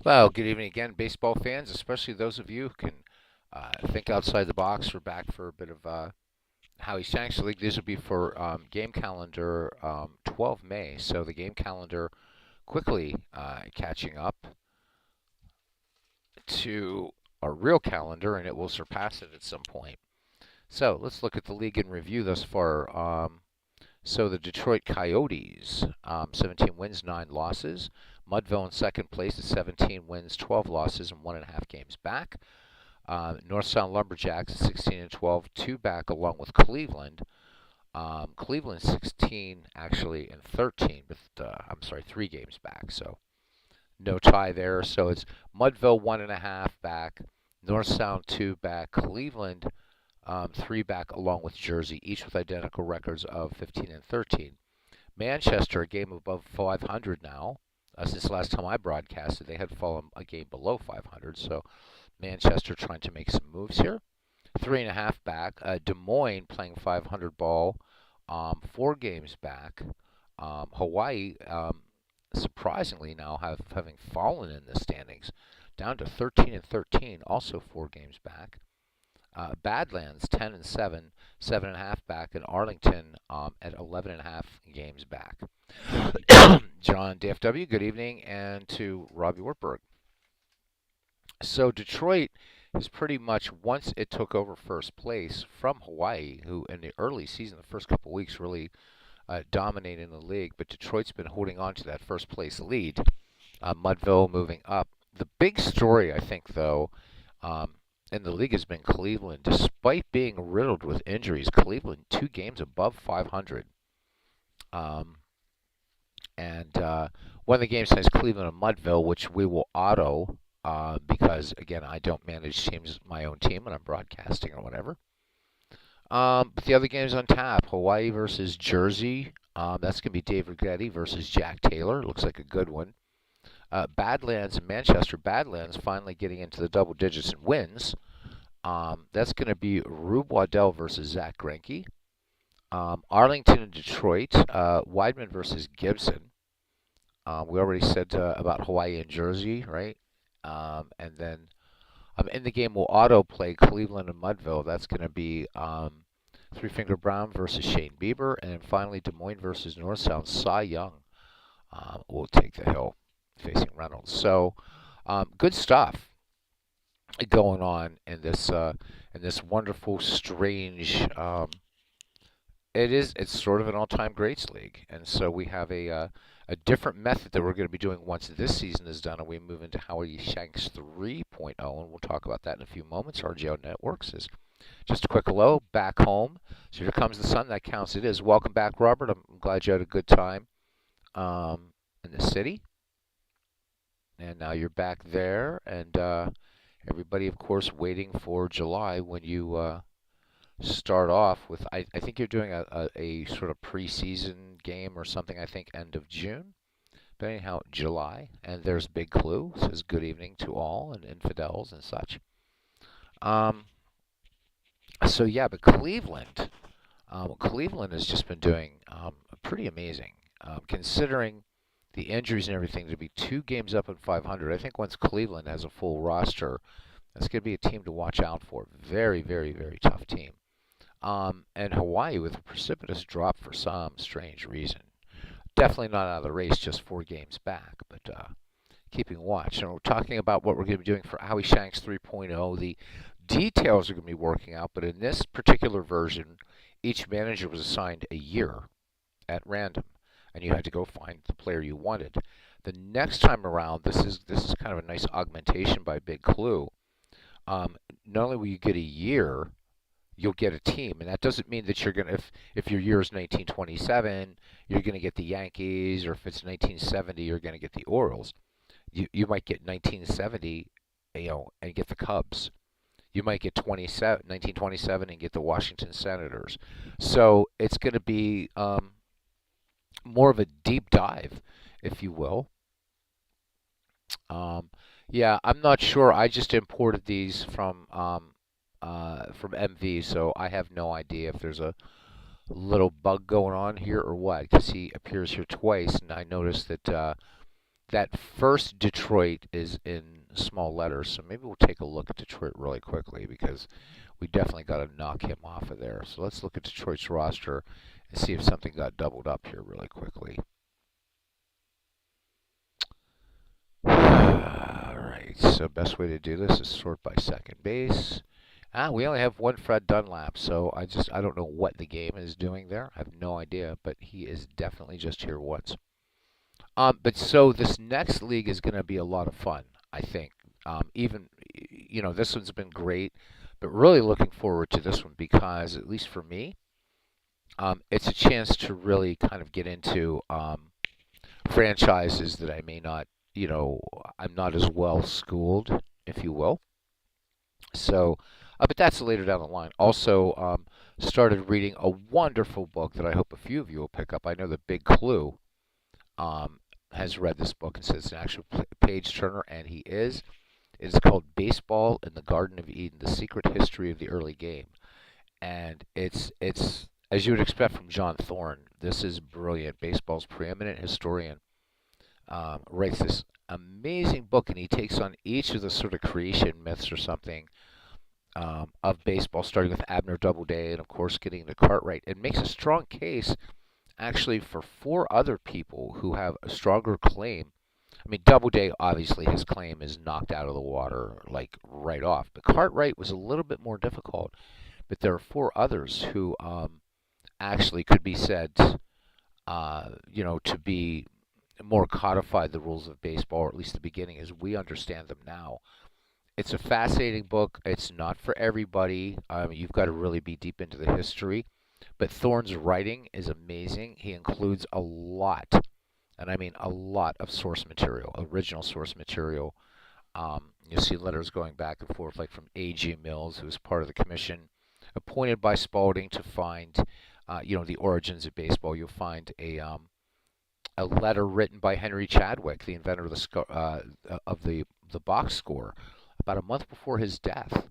Well, good evening again, baseball fans, especially those of you who can think outside the box. We're back for a bit of Howie Shanks League. These will be for game calendar 12 May. So the game calendar quickly catching up to our real calendar, and it will surpass it at some point. So let's look at the league in review thus far. So the Detroit Coyotes, 17 wins, 9 losses. Mudville in second place at 17 wins, 12 losses, and 1.5 games back. North Sound Lumberjacks 16 and 12, two back along with Cleveland. Cleveland 16 actually and 13, but I'm sorry, 3 games back. So no tie there. So it's Mudville 1.5 back, North Sound 2 back, Cleveland 3 back along with Jersey, each with identical records of 15 and 13. Manchester a game above 500 now. Since the last time I broadcasted, they had fallen a game below 500. So Manchester trying to make some moves here. 3.5 back. Des Moines playing 500 ball, 4 games back. Hawaii, surprisingly now having fallen in the standings, down to 13 and 13, also 4 games back. Badlands 10 and 7, 7.5 back, and Arlington at 11.5 games back. John DFW, good evening, and to Robbie Wartburg. So Detroit is pretty much once it took over first place from Hawaii, who in the early season, the first couple of weeks, really dominating the league. But Detroit's been holding on to that first place lead. Mudville moving up. The big story, I think, though, in the league has been Cleveland. Despite being riddled with injuries, Cleveland 2 games above 500. Um, and one of the games has Cleveland and Mudville, which we will auto because, again, I don't manage teams, my own team when I'm broadcasting or whatever. But the other games on tap, Hawaii versus Jersey. That's going to be Dave Righetti versus Jack Taylor. Looks like a good one. Badlands and Manchester. Badlands finally getting into the double digits in wins. That's going to be Rube Waddell versus Zach Greinke. Arlington and Detroit. Weidman versus Gibson. We already said about Hawaii and Jersey, right? And then in the game, we'll auto play Cleveland and Mudville. That's going to be Three Finger Brown versus Shane Bieber. And then finally, Des Moines versus North Sound. Cy Young will take the hill facing Reynolds. So good stuff going on in this wonderful, strange. It's sort of an all-time greats league, and so we have a different method that we're going to be doing once this season is done, and we move into Howie Shanks 3.0, and we'll talk about that in a few moments. RGO Networks is just a quick hello back home. So here comes the sun. That counts. It is. Welcome back, Robert. I'm glad you had a good time in the city, and now you're back there, and everybody, of course, waiting for July when you start off with. I think you're doing a sort of preseason game or something. I think end of June. But anyhow, July, and there's Big Clue says good evening to all and infidels and such. Um, so yeah, but Cleveland has just been doing pretty amazing, considering the injuries and everything. To be 2 games up at 500, I think once Cleveland has a full roster, that's going to be a team to watch out for. Very, very, very tough team. And Hawaii with a precipitous drop for some strange reason. Definitely not out of the race, just 4 games back, but keeping watch. And we're talking about what we're going to be doing for Howie Shanks 3.0. The details are going to be working out, but in this particular version, each manager was assigned a year at random, and you had to go find the player you wanted. The next time around, this is kind of a nice augmentation by Big Clue. Not only will you get a year, you'll get a team, and that doesn't mean that you're gonna if your year is 1927, you're gonna get the Yankees, or if it's 1970, you're gonna get the Orioles. You might get 1970, and get the Cubs. You might get 1927 and get the Washington Senators. So it's going to be more of a deep dive, if you will. Um, yeah, I'm not sure. I just imported these from MV, so I have no idea if there's a little bug going on here or what, because he appears here twice, and I noticed that that first Detroit is in small letters, so maybe we'll take a look at Detroit really quickly because we definitely got to knock him off of there. So let's look at Detroit's roster and see if something got doubled up here really quickly. All right, so best way to do this is sort by second base. We only have one Fred Dunlap, so I don't know what the game is doing there. I have no idea, but he is definitely just here once. But so this next league is going to be a lot of fun, I think. Even, this one's been great, but really looking forward to this one because, at least for me, it's a chance to really kind of get into franchises that I may not, I'm not as well schooled, if you will. So, but that's later down the line. Also, started reading a wonderful book that I hope a few of you will pick up. I know the Big Clue um, has read this book and says it's an actual page turner, and he is. It is called Baseball in the Garden of Eden: The Secret History of the Early Game, and it's as you would expect from John Thorne. This is brilliant. Baseball's preeminent historian writes this amazing book, and he takes on each of the sort of creation myths or something of baseball, starting with Abner Doubleday and, of course, getting to Cartwright, and makes a strong case actually for four other people who have a stronger claim. I mean, Doubleday, obviously, his claim is knocked out of the water, like, right off. But Cartwright was a little bit more difficult. But there are four others who actually could be said, to be more codified the rules of baseball, or at least the beginning as we understand them now. It's a fascinating book. It's not for everybody. You've got to really be deep into the history. But Thorne's writing is amazing. He includes a lot, and I mean a lot of source material, original source material. You'll see letters going back and forth, like from A.G. Mills, who was part of the commission appointed by Spalding to find, the origins of baseball. You'll find a letter written by Henry Chadwick, the inventor of the box score, about a month before his death.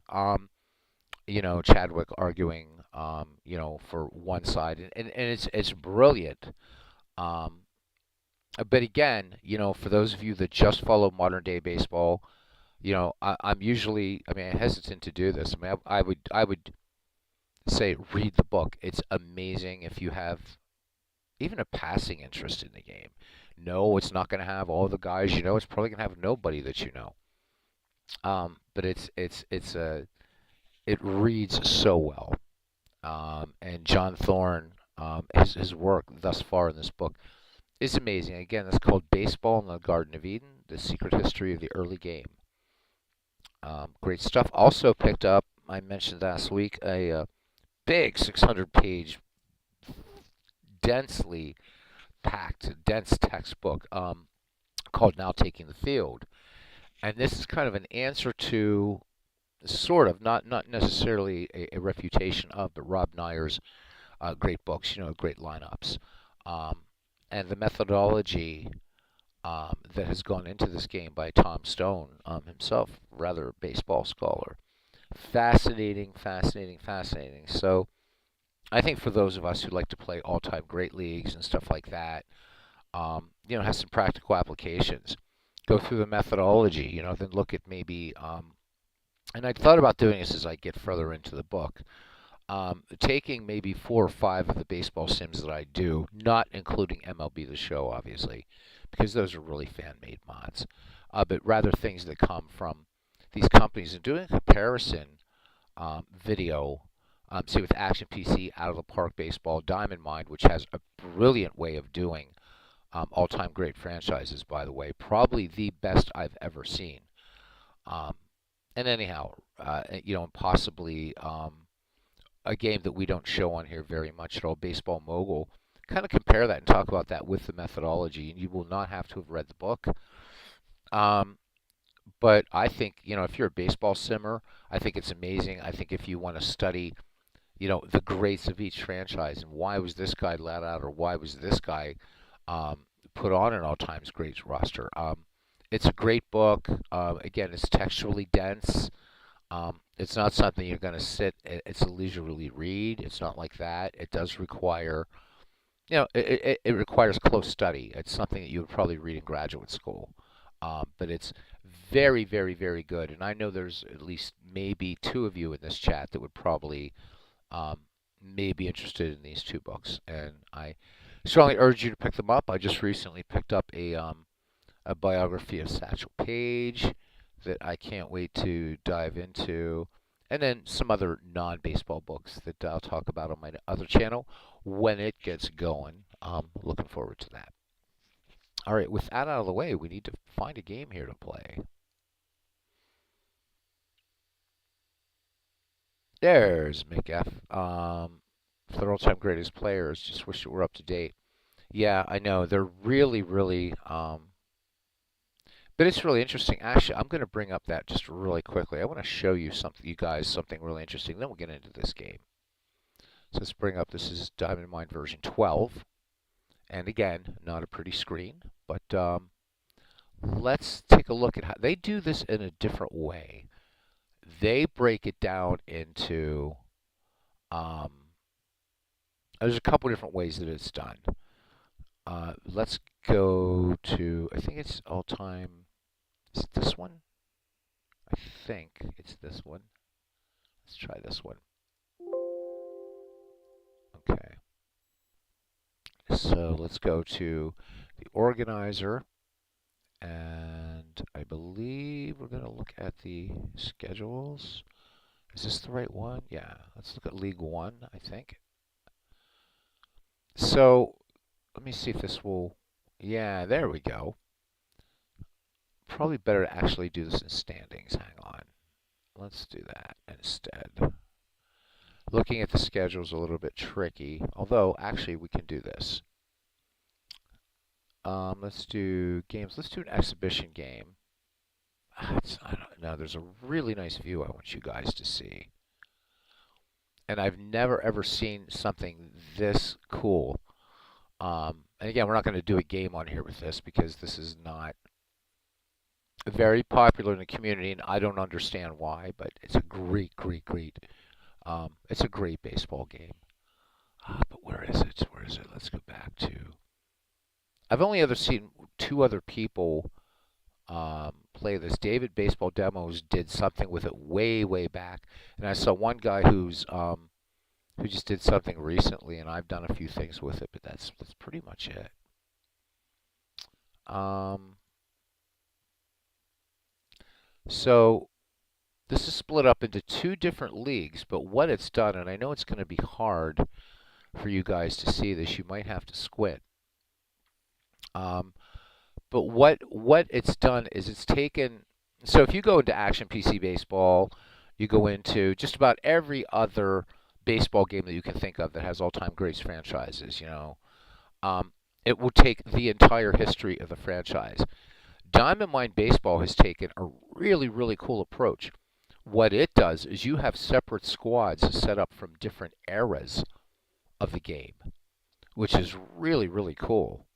Chadwick arguing, for one side, and it's brilliant. Um, but again, for those of you that just follow modern day baseball, I'm usually, I mean, I'm hesitant to do this. I mean, I would say read the book. It's amazing if you have even a passing interest in the game. No, it's not going to have all the guys you know. It's probably going to have nobody that you know. But it reads so well. And John Thorne, his work thus far in this book is amazing. Again, it's called Baseball in the Garden of Eden: The Secret History of the Early Game. Great stuff. Also picked up, I mentioned last week, a big 600-page, densely packed, dense textbook called Now Taking the Field. And this is kind of an answer to, sort of, not necessarily a refutation of, but Rob Neyer's great books, great lineups. Um, and the methodology that has gone into this game by Tom Stone, himself, rather a baseball scholar. Fascinating, fascinating, fascinating. So I think for those of us who like to play all-time great leagues and stuff like that, has some practical applications. Go through the methodology, then look at maybe, and I thought about doing this as I get further into the book, taking maybe 4 or 5 of the baseball sims that I do, not including MLB The Show, obviously, because those are really fan-made mods, but rather things that come from these companies and doing a comparison video, say with Action PC, Out of the Park Baseball, Diamond Mind, which has a brilliant way of doing all-time great franchises, by the way, probably the best I've ever seen. And anyhow, and possibly a game that we don't show on here very much at all, Baseball Mogul. Kind of compare that and talk about that with the methodology, and you will not have to have read the book. But I think, if you're a baseball simmer, I think it's amazing. I think if you want to study, the greats of each franchise and why was this guy let out or why was this guy put on an all-time greats roster. It's a great book. Again, it's textually dense. It's not something you're going to sit. It's a leisurely read. It's not like that. It does require it requires close study. It's something that you would probably read in graduate school. But it's very, very, very good. And I know there's at least maybe two of you in this chat that would probably um, may be interested in these two books. And I strongly urge you to pick them up. I just recently picked up a biography of Satchel Paige that I can't wait to dive into. And then some other non-baseball books that I'll talk about on my other channel when it gets going. Looking forward to that. All right, with that out of the way, we need to find a game here to play. There's McF. For their all-time greatest players, just wish it were up to date. Yeah, I know. They're really, really, but it's really interesting. Actually, I'm going to bring up that just really quickly. I want to show you something, you guys, something really interesting. Then we'll get into this game. So let's bring up, this is Diamond Mine version 12. And again, not a pretty screen, but let's take a look at how they do this in a different way. They break it down into, um, there's a couple different ways that it's done. Let's go to, I think it's all time, is it this one? I think it's this one. Let's try this one. Okay. So let's go to the organizer, and I believe we're going to look at the schedules. Is this the right one? Yeah, let's look at League One, I think. So let me see if this will, yeah, there we go. Probably better to actually do this in standings. Hang on. Let's do that instead. Looking at the schedule is a little bit tricky, although actually we can do this. Let's do games. Let's do an exhibition game. I don't know. There's a really nice view I want you guys to see. And I've never ever seen something this cool. And again, we're not going to do a game on here with this because this is not very popular in the community, and I don't understand why, but it's a great, great, great. It's a great baseball game. But where is it? Where is it? Let's go back to. I've only ever seen two other people play this. David Baseball Demos did something with it way, way back, and I saw one guy who just did something recently, and I've done a few things with it, but that's pretty much it. So this is split up into two different leagues, but what it's done, and I know it's going to be hard for you guys to see this, you might have to squint. But what it's done is it's taken, so if you go into Action PC Baseball, you go into just about every other baseball game that you can think of that has all-time greats franchises, it will take the entire history of the franchise. Diamond Mine Baseball has taken a really, really cool approach. What it does is you have separate squads set up from different eras of the game, which is really, really cool.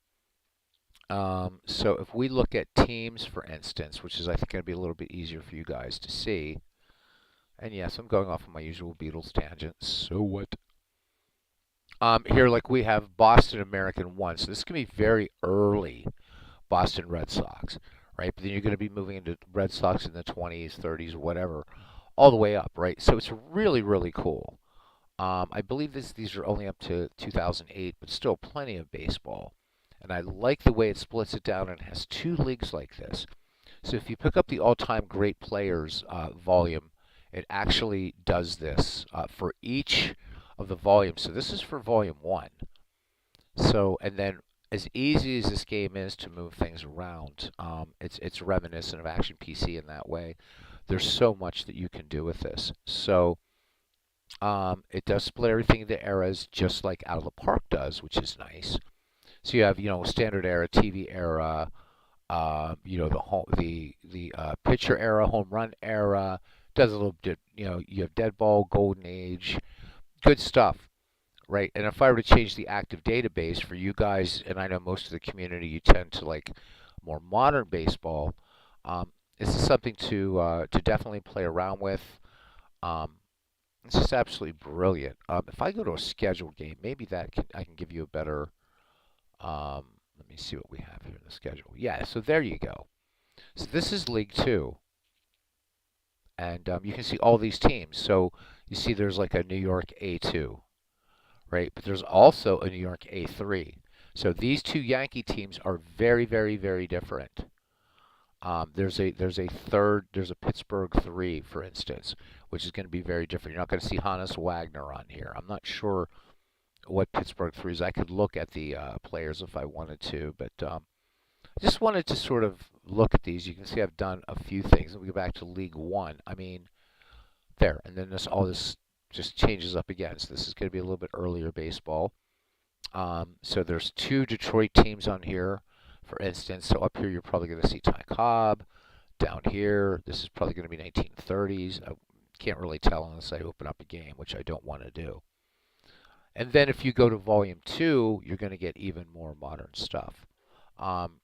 So if we look at teams, for instance, which is I think going to be a little bit easier for you guys to see, and yes, I'm going off on my usual Beatles tangents, so what? Here, like we have Boston American 1, so this can be very early Boston Red Sox, right? But then you're going to be moving into Red Sox in the 20s, 30s, whatever, all the way up, right? So it's really, really cool. I believe these are only up to 2008, but still plenty of baseball. And I like the way it splits it down and has two leagues like this. So if you pick up the all-time great players volume, it actually does this for each of the volumes. So this is for volume 1. So, and then as easy as this game is to move things around, it's reminiscent of Action PC in that way. There's so much that you can do with this. So it does split everything into eras just like Out of the Park does, which is nice. So you have, standard era, TV era, the pitcher era, home run era. Does a little bit, you have dead ball, golden age, good stuff, right? And if I were to change the active database for you guys, and I know most of the community, you tend to like more modern baseball. This is something to definitely play around with. It's just absolutely brilliant. If I go to a scheduled game, maybe I can give you a better Um, Let me see what we have here in the schedule. Yeah, so there you go. So this is League Two, and you can see all these teams. So you see there's like a New York A2, right? But there's also a New York A3. So these two Yankee teams are very, very, very different. There's a Pittsburgh 3, for instance, which is going to be very different. You're not going to see Hannes Wagner on here. I'm not sure what Pittsburgh 3 is. I could look at the players if I wanted to, but I just wanted to sort of look at these. You can see I've done a few things. And we go back to League One. I mean, there, and then all this just changes up again. So this is going to be a little bit earlier baseball. So there's two Detroit teams on here, for instance. So up here you're probably going to see Ty Cobb. Down here, this is probably going to be 1930s. I can't really tell unless I open up a game, which I don't want to do. And then if you go to Volume 2, you're going to get even more modern stuff. Um,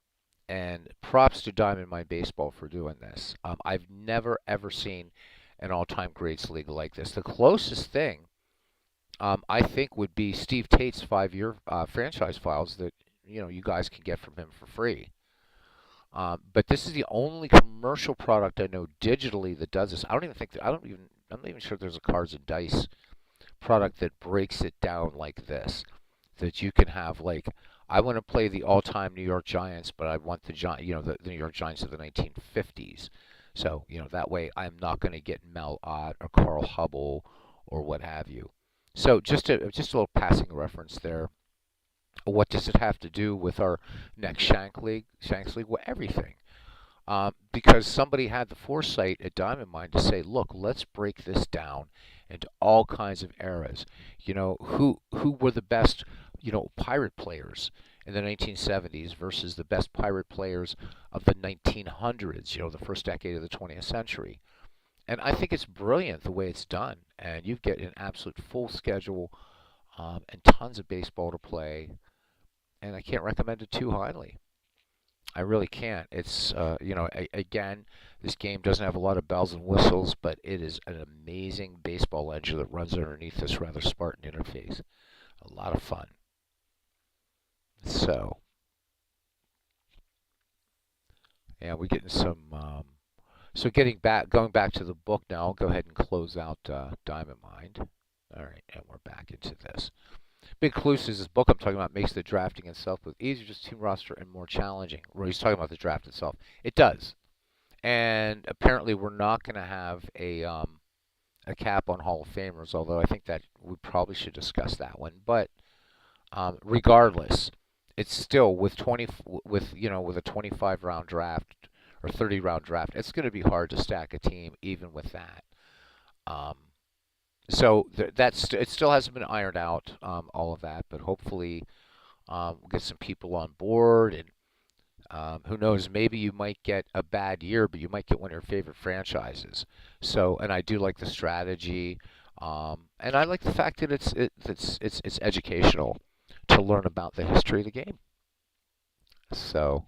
and props to Diamond Mine Baseball for doing this. I've never, ever seen an all-time greats league like this. The closest thing, I think, would be Steve Tate's 5-year franchise files that you guys can get from him for free. But this is the only commercial product I know digitally that does this. I'm not even sure there's a cards and dice product that breaks it down like this. That you can have like, I want to play the all-time New York Giants, but I want the New York Giants of the 1950s. So that way I'm not going to get Mel Ott or Carl Hubble or what have you. So just a little passing reference there. What does it have to do with our next Shanks League? Well, everything. Because somebody had the foresight at Diamond Mine to say, look, let's break this down into all kinds of eras. Who were the best, pirate players in the 1970s versus the best pirate players of the 1900s, the first decade of the 20th century. And I think it's brilliant the way it's done. And you get an absolute full schedule and tons of baseball to play. And I can't recommend it too highly. I really can't. It's, again, this game doesn't have a lot of bells and whistles, but it is an amazing baseball engine that runs underneath this rather Spartan interface. A lot of fun. So, yeah, we're getting some. So going back to the book now, I'll go ahead and close out Diamond Mind. All right, and we're back into this. Big Clues is this book I'm talking about makes the drafting itself with easier, just team roster, and more challenging. Where he's talking about the draft itself. It does. And apparently we're not going to have a cap on Hall of Famers, although I think that we probably should discuss that one. But regardless, it's still with a 25 round draft or 30 round draft, it's going to be hard to stack a team even with that. Um, so it still hasn't been ironed out, all of that, but hopefully we'll get some people on board, and who knows, maybe you might get a bad year, but you might get one of your favorite franchises. So, and I do like the strategy, and I like the fact that it's educational to learn about the history of the game. So,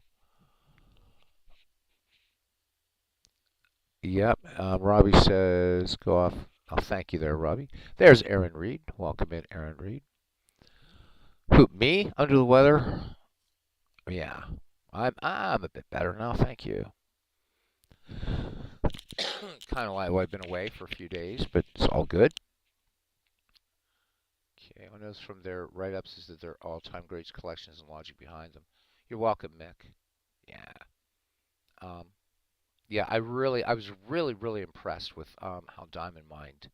yep. Robbie says, go off. Oh, thank you there, Robbie. There's Aaron Reed. Welcome in, Aaron Reed. Who, me? Under the weather? Yeah. I'm a bit better now, thank you. Kind of like, well, I've been away for a few days, but it's all good. Okay, one knows from their write-ups is that they're all-time greats collections and logic behind them. You're welcome, Mick. Yeah. Um, yeah, I was really, really impressed with how Diamond Mind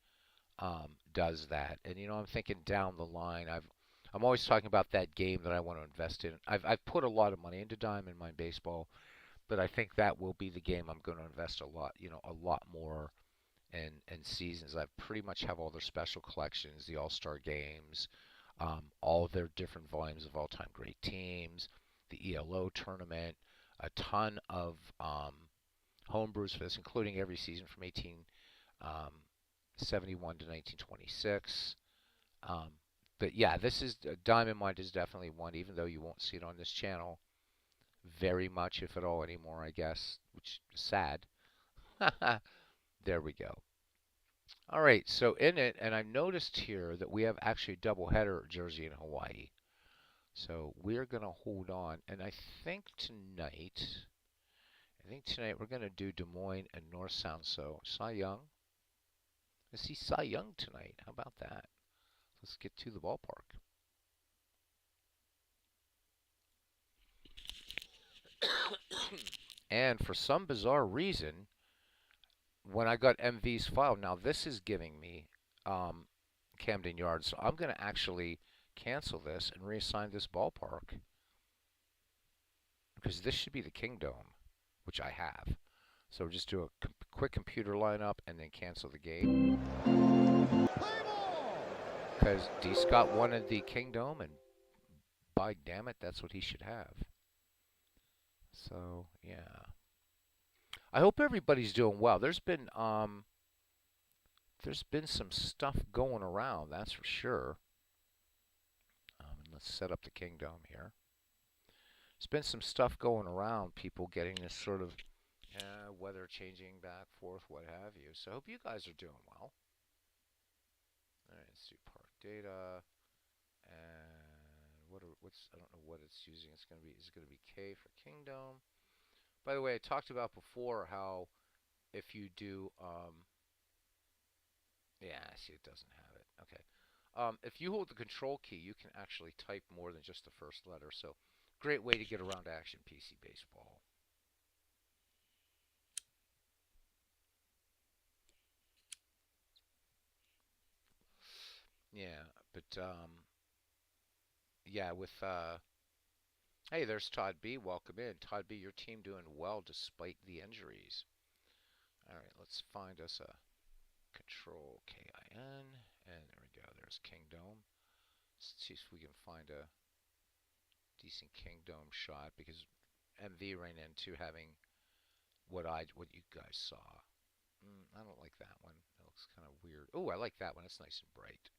does that. And I'm thinking down the line, I'm always talking about that game that I want to invest in. I've put a lot of money into Diamond Mine Baseball, but I think that will be the game I'm going to invest a lot more in seasons. I pretty much have all their special collections, the All-Star games, all of their different volumes of all-time great teams, the ELO tournament, a ton of homebrews for this, including every season from 1871 to 1926. Um, but yeah, this is Diamond Mine is definitely one, even though you won't see it on this channel very much, if at all, anymore, I guess, which is sad. There we go. All right, so in it, and I've noticed here that we have actually a doubleheader jersey in Hawaii. So we're going to hold on. And I think tonight we're going to do Des Moines and North Sound. So Cy Young. I see Cy Young tonight. How about that? Let's get to the ballpark. And for some bizarre reason, when I got MV's file, now this is giving me Camden Yards. So I'm going to actually cancel this and reassign this ballpark. Because this should be the Kingdome, which I have. So we'll just do a quick computer lineup and then cancel the game. Because D. Scott wanted the Kingdome, and by damn it, that's what he should have. So, yeah. I hope everybody's doing well. There's been some stuff going around, that's for sure. Let's set up the Kingdome here. There's been some stuff going around, people getting this sort of weather changing back, forth, what have you. So I hope you guys are doing well. All right, let's do park data. And I don't know what it's using. Is it going to be K for Kingdome? By the way, I talked about before how if you do, yeah, see, it doesn't have it. Okay. If you hold the control key, you can actually type more than just the first letter. So, great way to get around Action PC Baseball. Yeah, but yeah, hey, there's Todd B. Welcome in, Todd B. Your team doing well despite the injuries. All right, let's find us a Control KIN, and there we go. There's Kingdome. Let's see if we can find a decent Kingdome shot because MV ran into having what you guys saw. I don't like that one. It looks kind of weird. Oh, I like that one. It's nice and bright.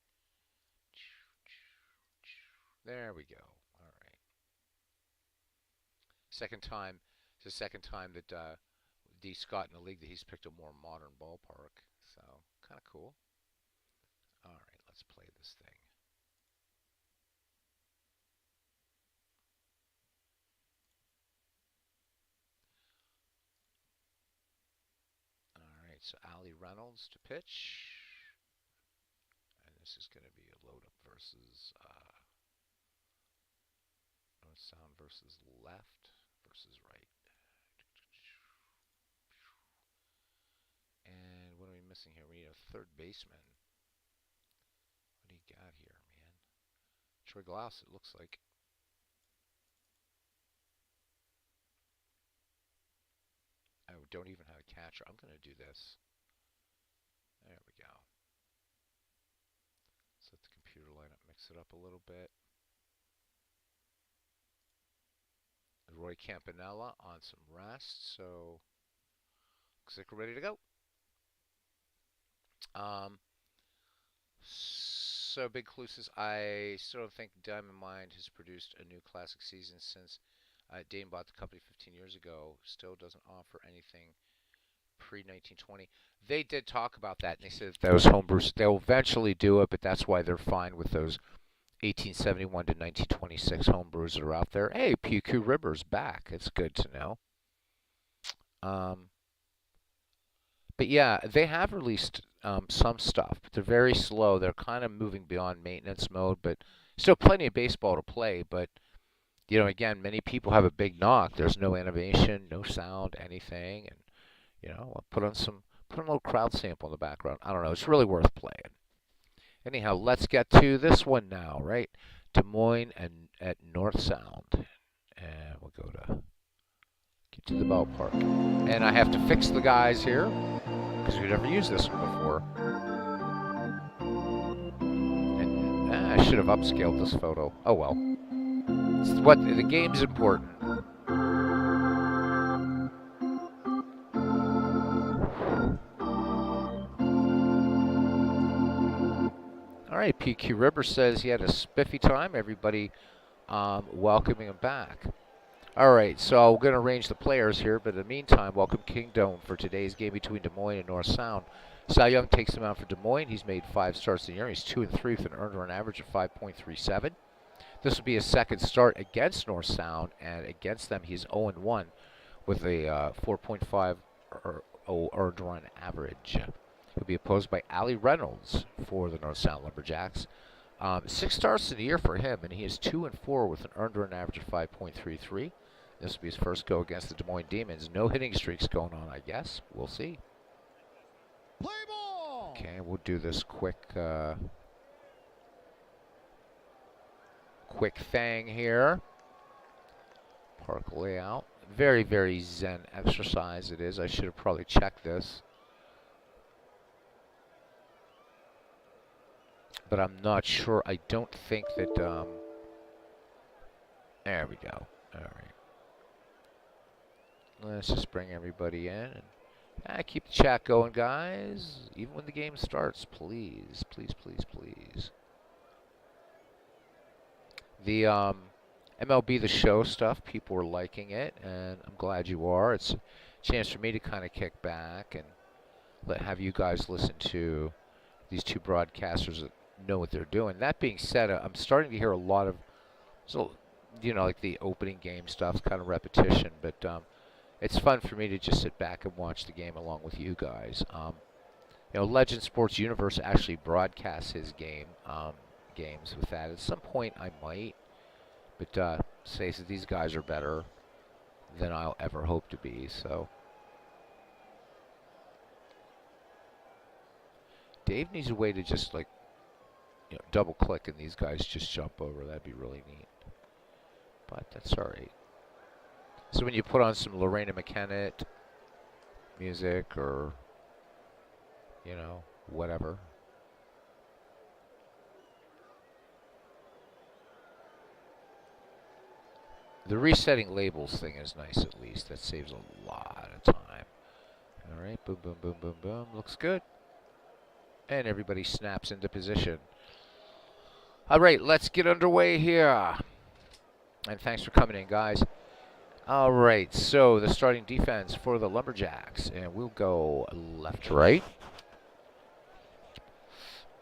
There we go. All right. Second time. It's the second time that D. Scott in the league that he's picked a more modern ballpark. So kind of cool. All right, let's play this thing. All right, so Ali Reynolds to pitch. And this is going to be a load up versus North Sound versus left versus right. And what are we missing here? We need a third baseman. What do you got here, man? Troy Glaus, it looks like. I don't even have a catcher. I'm going to do this. There we go. Let's let the computer lineup mix it up a little bit. Roy Campanella on some rest, so looks like we're ready to go. So Big Cluses, I still don't think Diamond Mind has produced a new classic season since Dane bought the company 15 years ago. Still doesn't offer anything pre-1920. They did talk about that, and they said those homebrews, they'll eventually do it, but that's why they're fine with those 1871 to 1926 homebrews that are out there. Hey, PQ Ribber's back. It's good to know. But yeah, they have released some stuff, but they're very slow. They're kind of moving beyond maintenance mode, but still plenty of baseball to play. But, you know, again, many people have a big knock. There's no animation, no sound, anything. And, you know, put on a little crowd sample in the background. I don't know. It's really worth playing. Anyhow, let's get to this one now, right? Des Moines and at North Sound. And we'll go to get to the ballpark. And I have to fix the guys here because we've never used this one before. And I should have upscaled this photo. Oh well. The game's important. All right, PQ Ribber says he had a spiffy time. Everybody welcoming him back. All right, so we're going to arrange the players here, but in the meantime, welcome Kingdome for today's game between Des Moines and North Sound. Cy Young takes him out for Des Moines. He's made 5 starts in the year. He's 2-3 with an earned run average of 5.37. This will be his second start against North Sound, and against them he's 0-1 with a 4.5 earned run average. He'll be opposed by Ali Reynolds for the North Sound Lumberjacks. 6 starts in the year for him, and he is 2-4 with an earned run average of 5.33. This will be his first go against the Des Moines Demons. No hitting streaks going on, I guess. We'll see. Play ball. Okay, we'll do this quick thing here. Park layout. Very, very zen exercise it is. I should have probably checked this. But I'm not sure. I don't think that, there we go. All right. Let's just bring everybody in and keep the chat going, guys. Even when the game starts, please, please, please, please. The MLB The Show stuff, people were liking it, and I'm glad you are. It's a chance for me to kind of kick back and have you guys listen to these two broadcasters that know what they're doing. That being said, I'm starting to hear a lot of, like the opening game stuff, kind of repetition, but it's fun for me to just sit back and watch the game along with you guys. Legend Sports Universe actually broadcasts his games with that. At some point, I might, but say that these guys are better than I'll ever hope to be. So Dave needs a way to just double click and these guys just jump over. That'd be really neat. But that's all right. So when you put on some Lorena McKenna music or, whatever. The resetting labels thing is nice at least. That saves a lot of time. All right, boom, boom, boom, boom, boom. Looks good. And everybody snaps into position. All right, let's get underway here. And thanks for coming in, guys. All right, so the starting defense for the Lumberjacks. And we'll go left to right.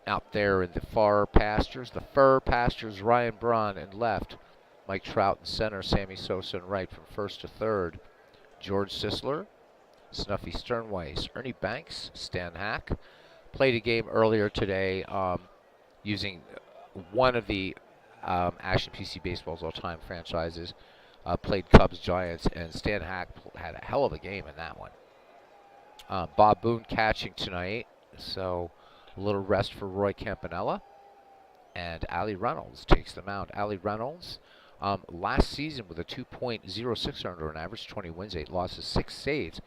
Out there in the fur pastures, Ryan Braun in left. Mike Trout in center, Sammy Sosa in right from first to third. George Sisler, Snuffy Sternweiss, Ernie Banks, Stan Hack. Played a game earlier today using one of the Action PC Baseball's all-time franchises. Played Cubs, Giants, and Stan Hack had a hell of a game in that one. Bob Boone catching tonight, so a little rest for Roy Campanella. And Ali Reynolds takes the mound. Ali Reynolds, last season with a 2.06 earned run average, 20 wins, 8 losses, 6 saves.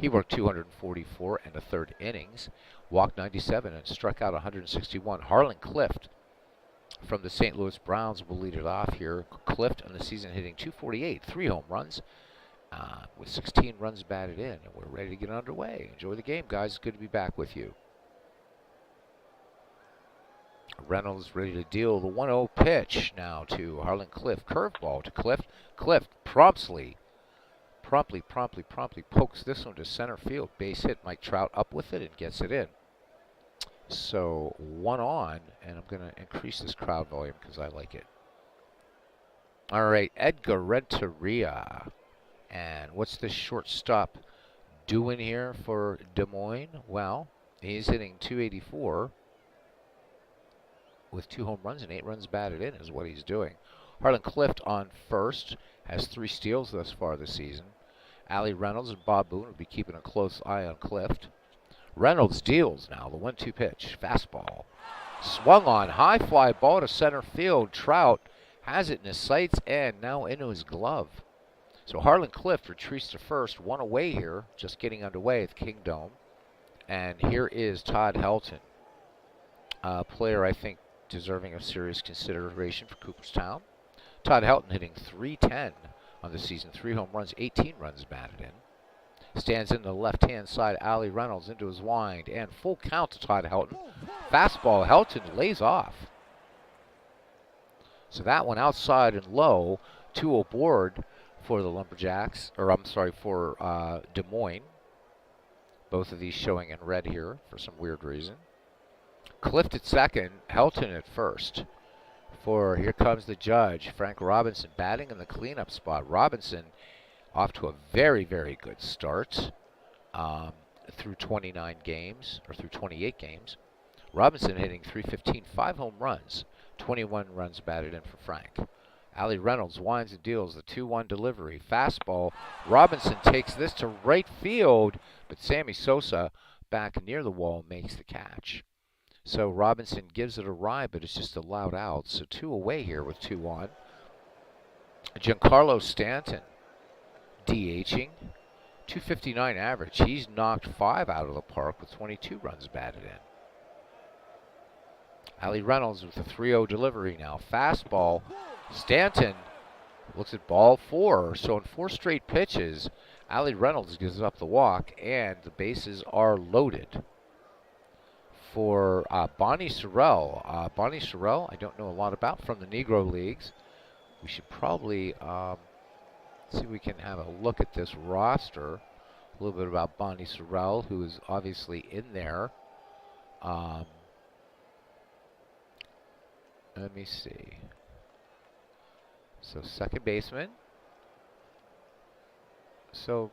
He worked 244 and a third innings, walked 97, and struck out 161. Harlan Clift from the St. Louis Browns will lead it off here. Clift on the season hitting 248, 3 home runs, with 16 runs batted in. And we're ready to get underway. Enjoy the game, guys. Good to be back with you. Reynolds ready to deal the 1-0 pitch now to Harlan Clift. Curveball to Clift. Clift promptly pokes this one to center field. Base hit. Mike Trout up with it and gets it in. So 1 on, and I'm going to increase this crowd volume because I like it. All right, Edgar Renteria. And what's this shortstop doing here for Des Moines? Well, he's hitting 284 with 2 home runs and 8 runs batted in is what he's doing. Harlan Clift on first, has 3 steals thus far this season. Ali Reynolds and Bob Boone will be keeping a close eye on Clift. Reynolds deals now, the 1-2 pitch, fastball. Swung on, high fly ball to center field. Trout has it in his sights and now into his glove. So Harlan Clift retreats to first, 1 away here, just getting underway at the Kingdome. And here is Todd Helton, a player I think deserving of serious consideration for Cooperstown. Todd Helton hitting .310 on the season, 3 home runs, 18 runs batted in. Stands in the left-hand side, Ali Reynolds into his wind, and full count to Todd Helton. Fastball, Helton lays off. So that one outside and low, 2 aboard for the Lumberjacks, or I'm sorry, for Des Moines. Both of these showing in red here for some weird reason. Clift at second, Helton at first Here comes the judge, Frank Robinson, batting in the cleanup spot. Robinson off to a very, very good start um, through 29 games, or through 28 games. Robinson hitting .315, 5 home runs, 21 runs batted in for Frank. Allie Reynolds winds and deals the 2-1 delivery. Fastball. Robinson takes this to right field, but Sammy Sosa back near the wall makes the catch. So Robinson gives it a ride, but it's just allowed out. So 2 away here with 2 on. Giancarlo Stanton DHing. .259 average. He's knocked 5 out of the park with 22 runs batted in. Allie Reynolds with a 3-0 delivery now. Fastball. Stanton looks at ball 4. So in 4 straight pitches, Allie Reynolds gives up the walk, and the bases are loaded for Bonnie Sorrell. Bonnie Sorrell, I don't know a lot about from the Negro Leagues. We should probably see if we can have a look at this roster. A little bit about Bonnie Sorrell, who is obviously in there. Let me see. So second baseman. So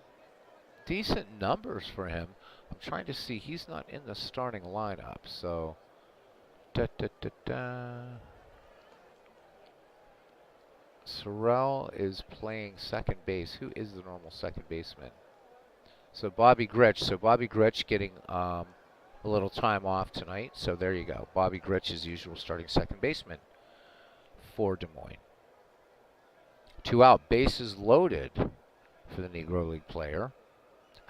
decent numbers for him. I'm trying to see. He's not in the starting lineup. So Sorrell is playing second base. Who is the normal second baseman? So Bobby Grich. So Bobby Grich getting a little time off tonight. So there you go. Bobby Grich, as usual, starting second baseman for Des Moines. 2 out, bases loaded for the Negro League player.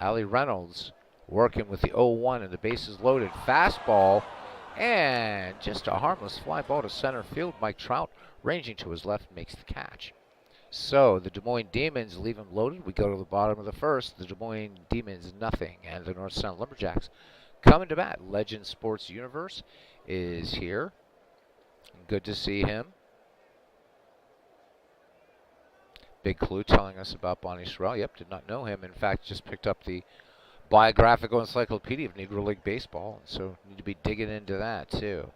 Allie Reynolds working with the 0-1 and the bases loaded. Fastball, and just a harmless fly ball to center field. Mike Trout, ranging to his left, makes the catch. So the Des Moines Demons leave him loaded. We go to the bottom of the first. The Des Moines Demons nothing, and the North Sound Lumberjacks coming to bat. Legend Sports Universe is here. Good to see him. Big Clue telling us about Bonnie Sorrell. Yep, did not know him. In fact, just picked up the biographical encyclopedia of Negro League Baseball, and so need to be digging into that too.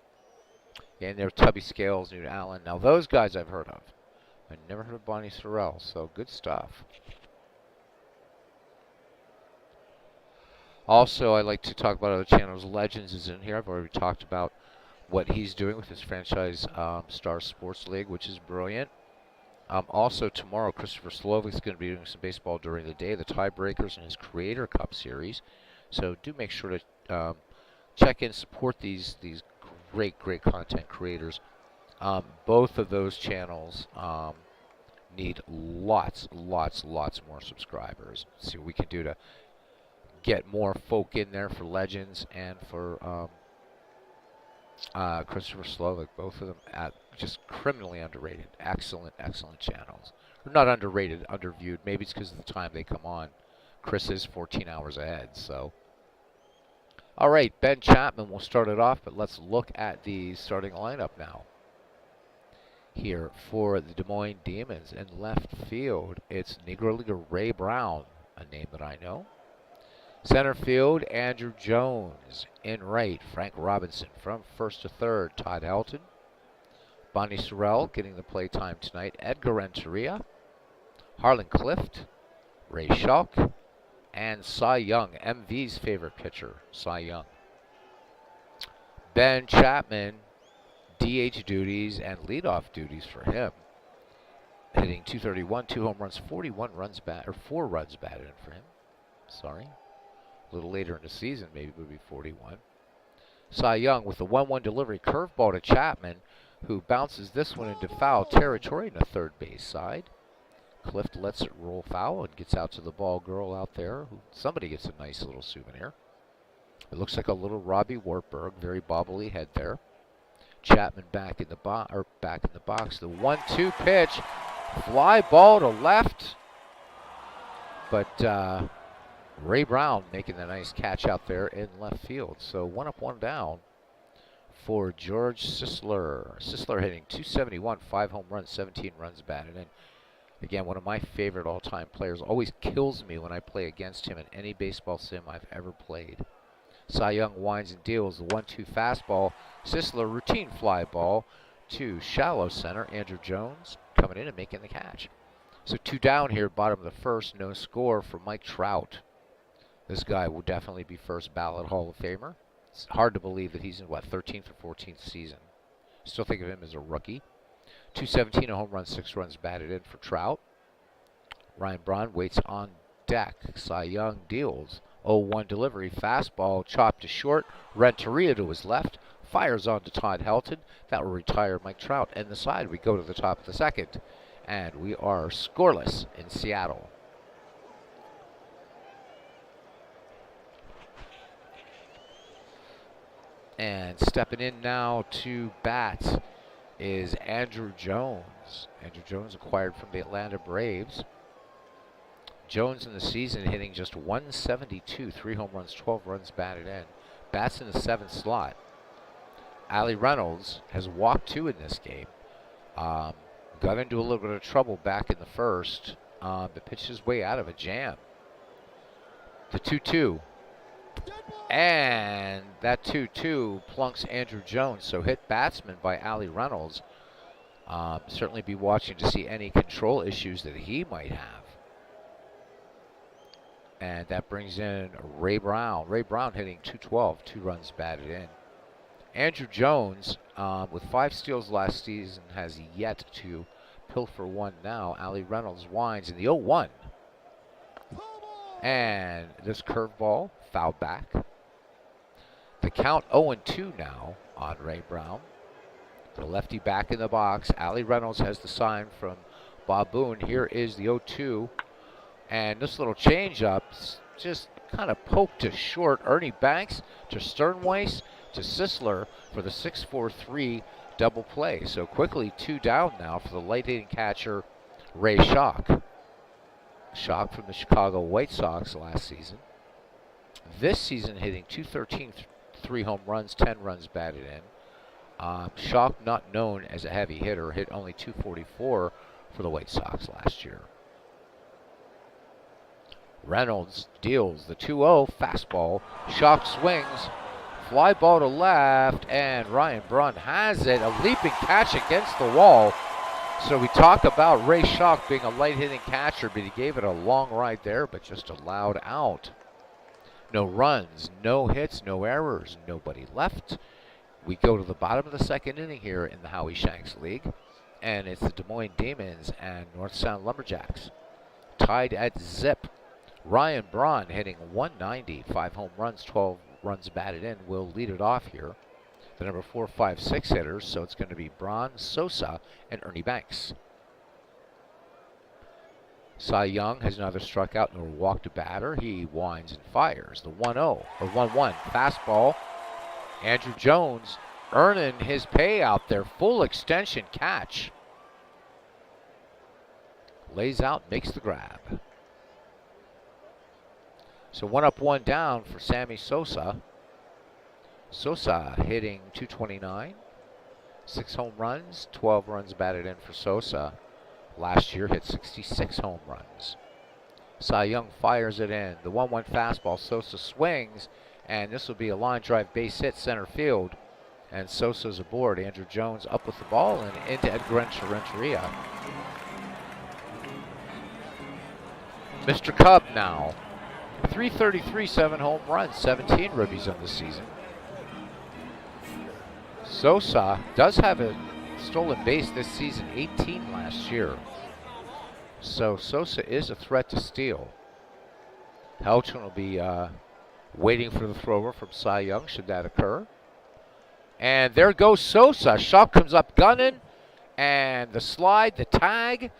And there, Tubby Scales, Newt Allen. Now those guys I've heard of. I never heard of Bonnie Sorrell, so good stuff. Also, I like to talk about other channels. Legends is in here. I've already talked about what he's doing with his franchise Star Sports League, which is brilliant. Also, tomorrow, Christopher Slovik is going to be doing some baseball during the day, the tiebreakers in his Creator Cup series. So do make sure to check in, support these great content creators. Both of those channels need lots more subscribers. See what we can do to get more folk in there for Legends and for Christopher Slovik. Both of them just criminally underrated. Excellent channels. Or not underrated, underviewed. Maybe it's because of the time they come on. Chris is 14 hours ahead, so. All right, Ben Chapman will start it off, but let's look at the starting lineup now. Here for the Des Moines Demons in left field, it's Negro Leaguer Ray Brown, a name that I know. Center field, Andrew Jones. In right, Frank Robinson. From first to third, Todd Helton. Bonnie Sorrell getting the play time tonight. Edgar Renteria, Harlan Clift, Ray Schalk, and Cy Young, MV's favorite pitcher, Cy Young. Ben Chapman, DH duties and leadoff duties for him. Hitting .231, 2 home runs, 4 runs batted in for him. Sorry. A little later in the season, maybe it would be 41. Cy Young with the 1-1 delivery, curveball to Chapman, who bounces this one into foul territory in the third base side. Clift lets it roll foul and gets out to the ball girl out there. Somebody gets a nice little souvenir. It looks like a little Robbie Wartburg, very bobbly head there. Chapman back in the box. The 1-2 pitch, fly ball to left, but Ray Brown making the nice catch out there in left field. So 1 up, 1 down for George Sisler. Sisler hitting .271, 5 home runs, 17 runs batted in. Again, one of my favorite all-time players. Always kills me when I play against him in any baseball sim I've ever played. Cy Young winds and deals the 1-2 fastball. Sisler routine fly ball to shallow center. Andrew Jones coming in and making the catch. So 2 down here, bottom of the first. No score for Mike Trout. This guy will definitely be first ballot Hall of Famer. It's hard to believe that he's in, 13th or 14th season. Still think of him as a rookie. 217, a home run, 6 runs batted in for Trout. Ryan Braun waits on deck. Cy Young deals. 0-1 delivery. Fastball chopped to short. Renteria to his left. Fires on to Todd Helton. That will retire Mike Trout. And the side, we go to the top of the second. And we are scoreless in Seattle. And stepping in now to bat is Andrew Jones. Andrew Jones acquired from the Atlanta Braves. Jones in the season hitting just 172, 3 home runs, 12 runs batted in. Bats in the 7th slot. Ali Reynolds has walked 2 in this game. Got into a little bit of trouble back in the first, but pitched his way out of a jam. The 2-2. And that 2-2 plunks Andrew Jones. So hit batsman by Ali Reynolds. Certainly be watching to see any control issues that he might have. And that brings in Ray Brown. Ray Brown hitting 212, 2 runs batted in. Andrew Jones, with 5 steals last season, has yet to pilfer 1 now. Ali Reynolds winds in the 0-1. And this curveball fouled back. The count 0-2 now on Ray Brown. The lefty back in the box. Ali Reynolds has the sign from Bob Boone. Here is the 0-2. And this little changeup just kind of poked to short. Ernie Banks to Sternweiss to Sisler for the 6-4-3 double play. So quickly 2 down now for the light-hitting catcher Ray Schock. Schock from the Chicago White Sox last season. This season hitting 213, 3 home runs, 10 runs batted in. Schock, not known as a heavy hitter, hit only 244 for the White Sox last year. Reynolds deals the 2-0 fastball. Schock swings. Fly ball to left, and Ryan Braun has it. A leaping catch against the wall. So we talk about Ray Schock being a light-hitting catcher, but he gave it a long ride there, but just allowed out. No runs, no hits, no errors, nobody left. We go to the bottom of the second inning here in the Howie Shanks League, and it's the Des Moines Demons and North Sound Lumberjacks tied at zip. Ryan Braun hitting 190, 5 home runs, 12 runs batted in, will lead it off here. The number 4, 5, 6 hitters, so it's going to be Braun, Sosa, and Ernie Banks. Cy Young has neither struck out nor walked a batter. He winds and fires. The 1-0, or 1-1 fastball. Andrew Jones earning his payout there. Full extension catch. Lays out, makes the grab. So 1 up, 1 down for Sammy Sosa. Sosa hitting 229. 6 home runs, 12 runs batted in for Sosa. Last year hit 66 home runs. Cy Young fires it in. The 1-1 fastball. Sosa swings, and this will be a line drive base hit center field. And Sosa's aboard. Andrew Jones up with the ball and into Edgar Renteria. Mr. Cub now. 333, 7 home runs, 17 ribbies on the season. Sosa does have a stolen base this season, 18 last year. So Sosa is a threat to steal. Helton will be waiting for the thrower from Cy Young, should that occur. And there goes Sosa. Schock comes up gunning, and the slide, the tag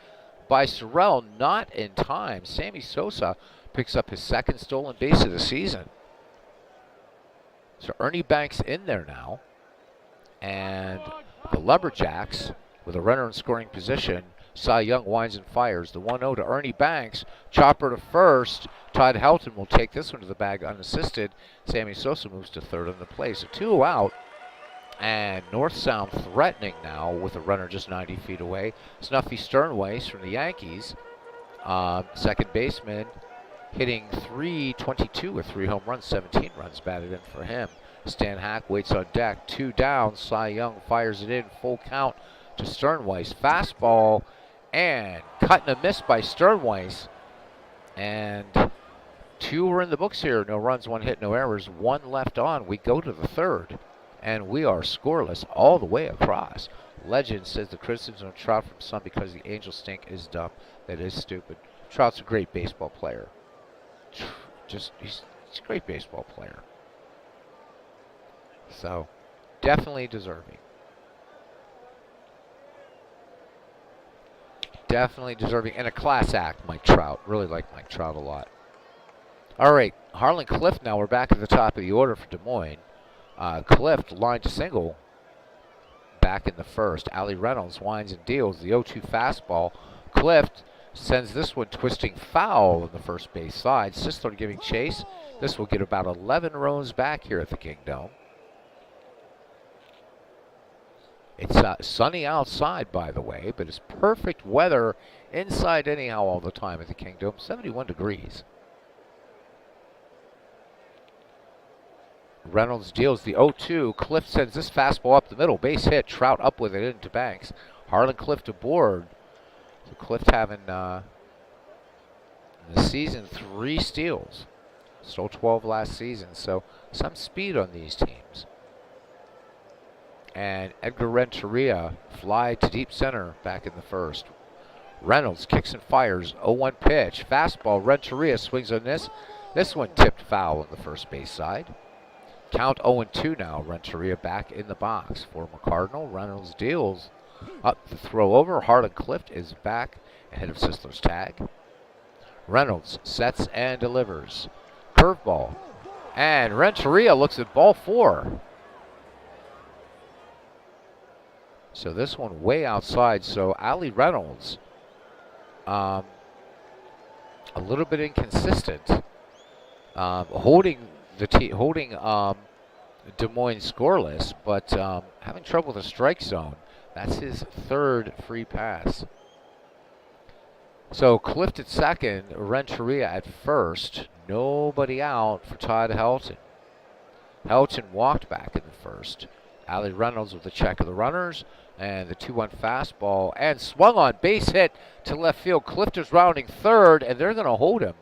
by Sorrell, not in time. Sammy Sosa picks up his 2nd stolen base of the season. So Ernie Banks in there now. And the Lumberjacks, with a runner in scoring position, Cy Young winds and fires. The 1-0 to Ernie Banks. Chopper to first. Todd Helton will take this one to the bag unassisted. Sammy Sosa moves to 3rd on the play. So 2 out. And North Sound threatening now with a runner just 90 feet away. Snuffy Sternweiss from the Yankees. Second baseman hitting 322 with 3 home runs, 17 runs batted in for him. Stan Hack waits on deck. 2 down. Cy Young fires it in. Full count to Sternweiss. Fastball and cut and a miss by Sternweiss. And 2 are in the books here. No runs, 1 hit, no errors. 1 left on. We go to the 3rd. And we are scoreless all the way across. Legend says the criticism of Trout from some because the Angels stink is dumb. That is stupid. Trout's a great baseball player. He's a great baseball player. So, definitely deserving. Definitely deserving. And a class act, Mike Trout. Really like Mike Trout a lot. All right, Harlan Clift now. We're back at the top of the order for Des Moines. Clift line to single back in the 1st. Allie Reynolds winds and deals the 0-2 fastball. Clift sends this one twisting foul on the first base side. Sisler giving chase. This will get about 11 rows back here at the Kingdome. It's sunny outside, by the way, but it's perfect weather inside anyhow all the time at the Kingdome. 71 degrees. Reynolds deals the 0-2. Clift sends this fastball up the middle. Base hit. Trout up with it into Banks. Harlan Clift aboard. So Clift having in the season 3 steals. Stole 12 last season. So some speed on these teams. And Edgar Renteria fly to deep center back in the 1st. Reynolds kicks and fires. 0-1 pitch. Fastball. Renteria swings on this. This one tipped foul on the first base side. Count 0-2 now. Renteria back in the box. Former Cardinal. Reynolds deals up the throw over. Harlan Clift is back ahead of Sisler's tag. Reynolds sets and delivers. Curveball. And Renteria looks at ball 4. So this one way outside. So Allie Reynolds, a little bit inconsistent, holding Des Moines scoreless, but having trouble with the strike zone. That's his 3rd free pass. So Clift at 2nd, Renteria at 1st. Nobody out for Todd Helton. Helton walked back in the 1st. Allie Reynolds with the check of the runners. And the 2-1 fastball. And swung on. Base hit to left field. Clift is rounding 3rd, and they're going to hold him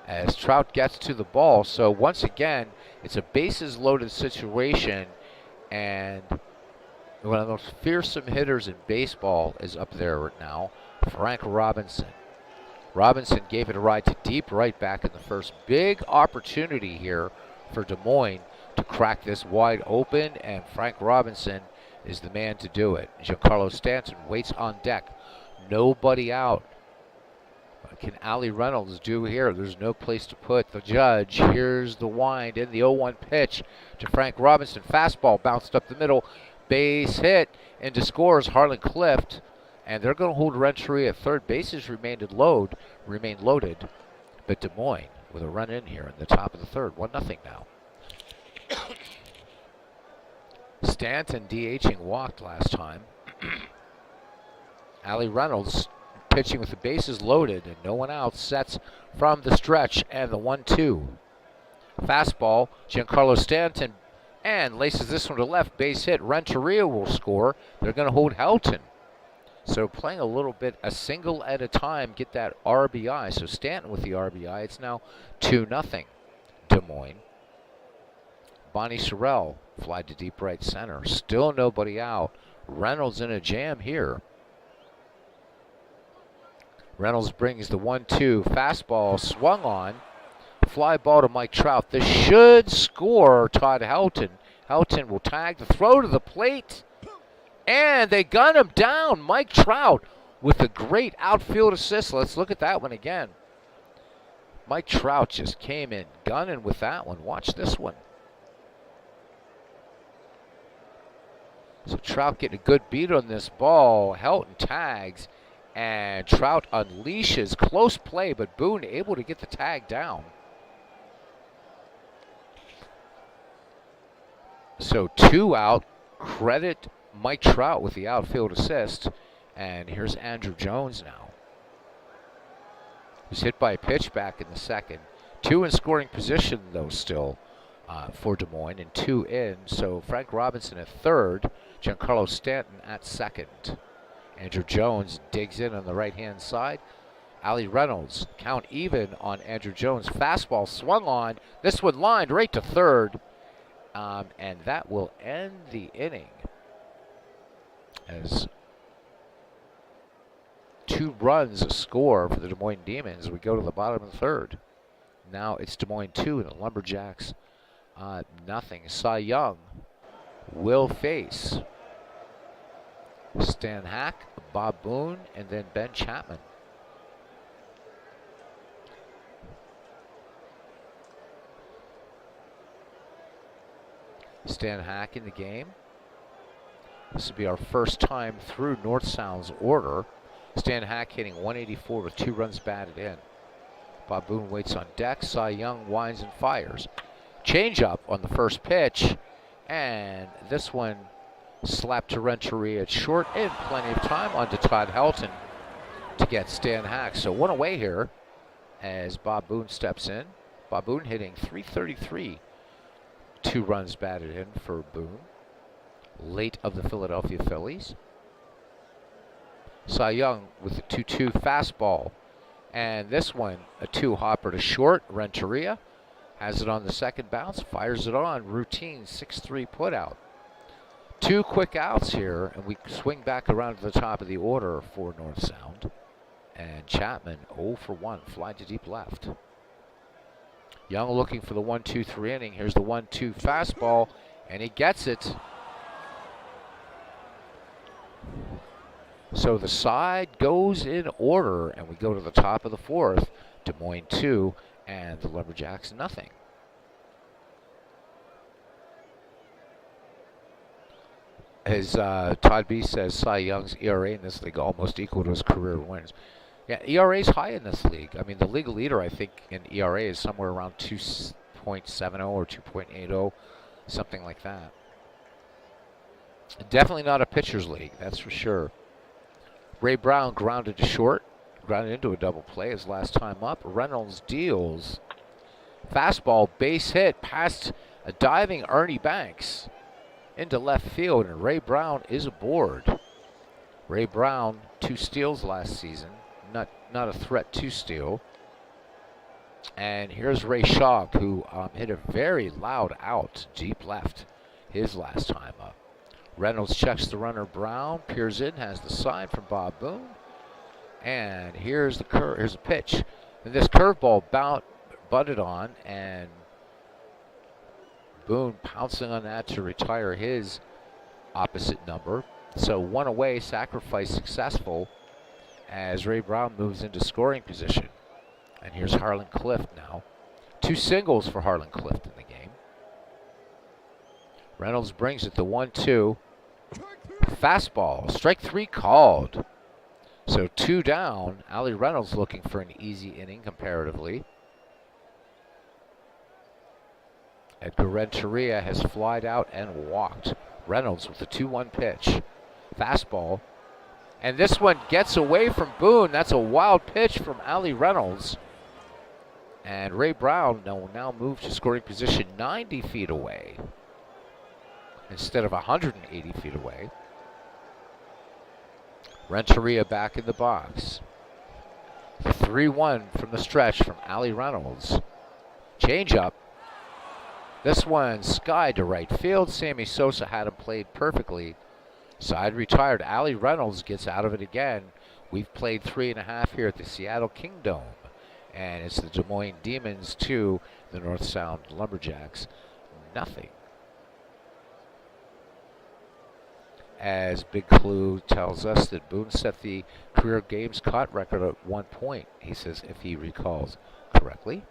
as Trout gets to the ball. So once again, it's a bases loaded situation. And one of the most fearsome hitters in baseball is up there right now, Frank Robinson. Robinson gave it a ride to deep right back in the 1st. Big opportunity here for Des Moines to crack this wide open, and Frank Robinson is the man to do it. Giancarlo Stanton waits on deck. Nobody out. What can Allie Reynolds do here? There's no place to put the judge. Here's the wind in the 0-1 pitch to Frank Robinson. Fastball bounced up the middle. Base hit into scores Harlan Clift. And they're going to hold Renteria at 3rd. Bases remain loaded. But Des Moines with a run in here in the top of the 3rd. 1-0 now. Stanton DHing walked last time. Allie Reynolds pitching with the bases loaded and no one out. Sets from the stretch and the 1-2. Fastball, Giancarlo Stanton, and laces this one to left. Base hit. Renteria will score. They're going to hold Helton. So playing a little bit, a single at a time, get that RBI. So Stanton with the RBI. It's now 2-0 Des Moines. Bonnie Sorrell fly to deep right center. Still nobody out. Reynolds in a jam here. Reynolds brings the 1-2. Fastball swung on. Fly ball to Mike Trout. This should score Todd Helton. Helton will tag the throw to the plate. And they gun him down. Mike Trout with a great outfield assist. Let's look at that one again. Mike Trout just came in gunning with that one. Watch this one. So Trout getting a good beat on this ball. Helton tags, and Trout unleashes. Close play, but Boone able to get the tag down. So 2 out. Credit Mike Trout with the outfield assist. And here's Andrew Jones now. He's hit by a pitch back in the 2nd. 2 in scoring position, though, still for Des Moines, and 2 in. So Frank Robinson at third, Giancarlo Stanton at second. Andrew Jones digs in on the right-hand side. Ali Reynolds, count even on Andrew Jones. Fastball swung on. This one lined right to third. And that will end the inning as 2 runs score for the Des Moines Demons. We go to the bottom of the third. Now it's Des Moines 2 and the Lumberjacks nothing. Cy Young will face Stan Hack, Bob Boone, and then Ben Chapman. Stan Hack in the game. This will be our first time through North Sound's order. Stan Hack hitting 184 with 2 runs batted in. Bob Boone waits on deck. Cy Young winds and fires. Changeup on the first pitch, and this one slapped to Renteria at short, and plenty of time onto Todd Helton to get Stan Hack. So 1 away here as Bob Boone steps in. Bob Boone hitting .333. 2 runs batted in for Boone, late of the Philadelphia Phillies. Cy Young with a 2-2 fastball, and this one a 2-hopper to short. Renteria has it on the second bounce, fires it on, routine 6-3 putout. 2 quick outs here, and we swing back around to the top of the order for North Sound. And Chapman 0 for 1, fly to deep left. Young looking for the 1-2-3 inning. Here's the 1-2 fastball, and he gets it. So the side goes in order, and we go to the top of the fourth. Des Moines 2 and the Lumberjacks nothing. As Todd B says, Cy Young's ERA in this league almost equal to his career wins. Yeah, ERA is high in this league. I mean, the league leader, I think, in ERA is somewhere around 2.70 or 2.80, something like that. Definitely not a pitcher's league, that's for sure. Ray Brown grounded to short, grounded into a double play his last time up. Reynolds deals. Fastball, base hit, past a diving Ernie Banks into left field, and Ray Brown is aboard. Ray Brown, 2 steals last season. Not a threat to steal. And here's Ray Shaw, who hit a very loud out deep left his last time up. Reynolds checks the runner. Brown peers in, has the sign from Bob Boone. And here's the here's a pitch. And this curveball butted on, and Boone pouncing on that to retire his opposite number. So 1 away, sacrifice successful as Ray Brown moves into scoring position. And here's Harlan Clift now. 2 singles for Harlan Clift in the game. Reynolds brings it the 1-2. Fastball, strike 3 called. So 2 down. Ali Reynolds looking for an easy inning comparatively. Edgar Renteria has flied out and walked. Reynolds with the 2-1 pitch. Fastball. And this one gets away from Boone. That's a wild pitch from Ali Reynolds. And Ray Brown will now move to scoring position 90 feet away instead of 180 feet away. Renteria back in the box. 3-1 from the stretch from Ali Reynolds. Changeup. This one skied to right field. Sammy Sosa had him played perfectly. Side retired. Ali Reynolds gets out of it again. We've played 3.5 here at the Seattle Kingdom. And it's the Des Moines Demons 2, the North Sound Lumberjacks nothing. As Big Clue tells us that Boone set the career games caught record at 1 point, he says, if he recalls correctly.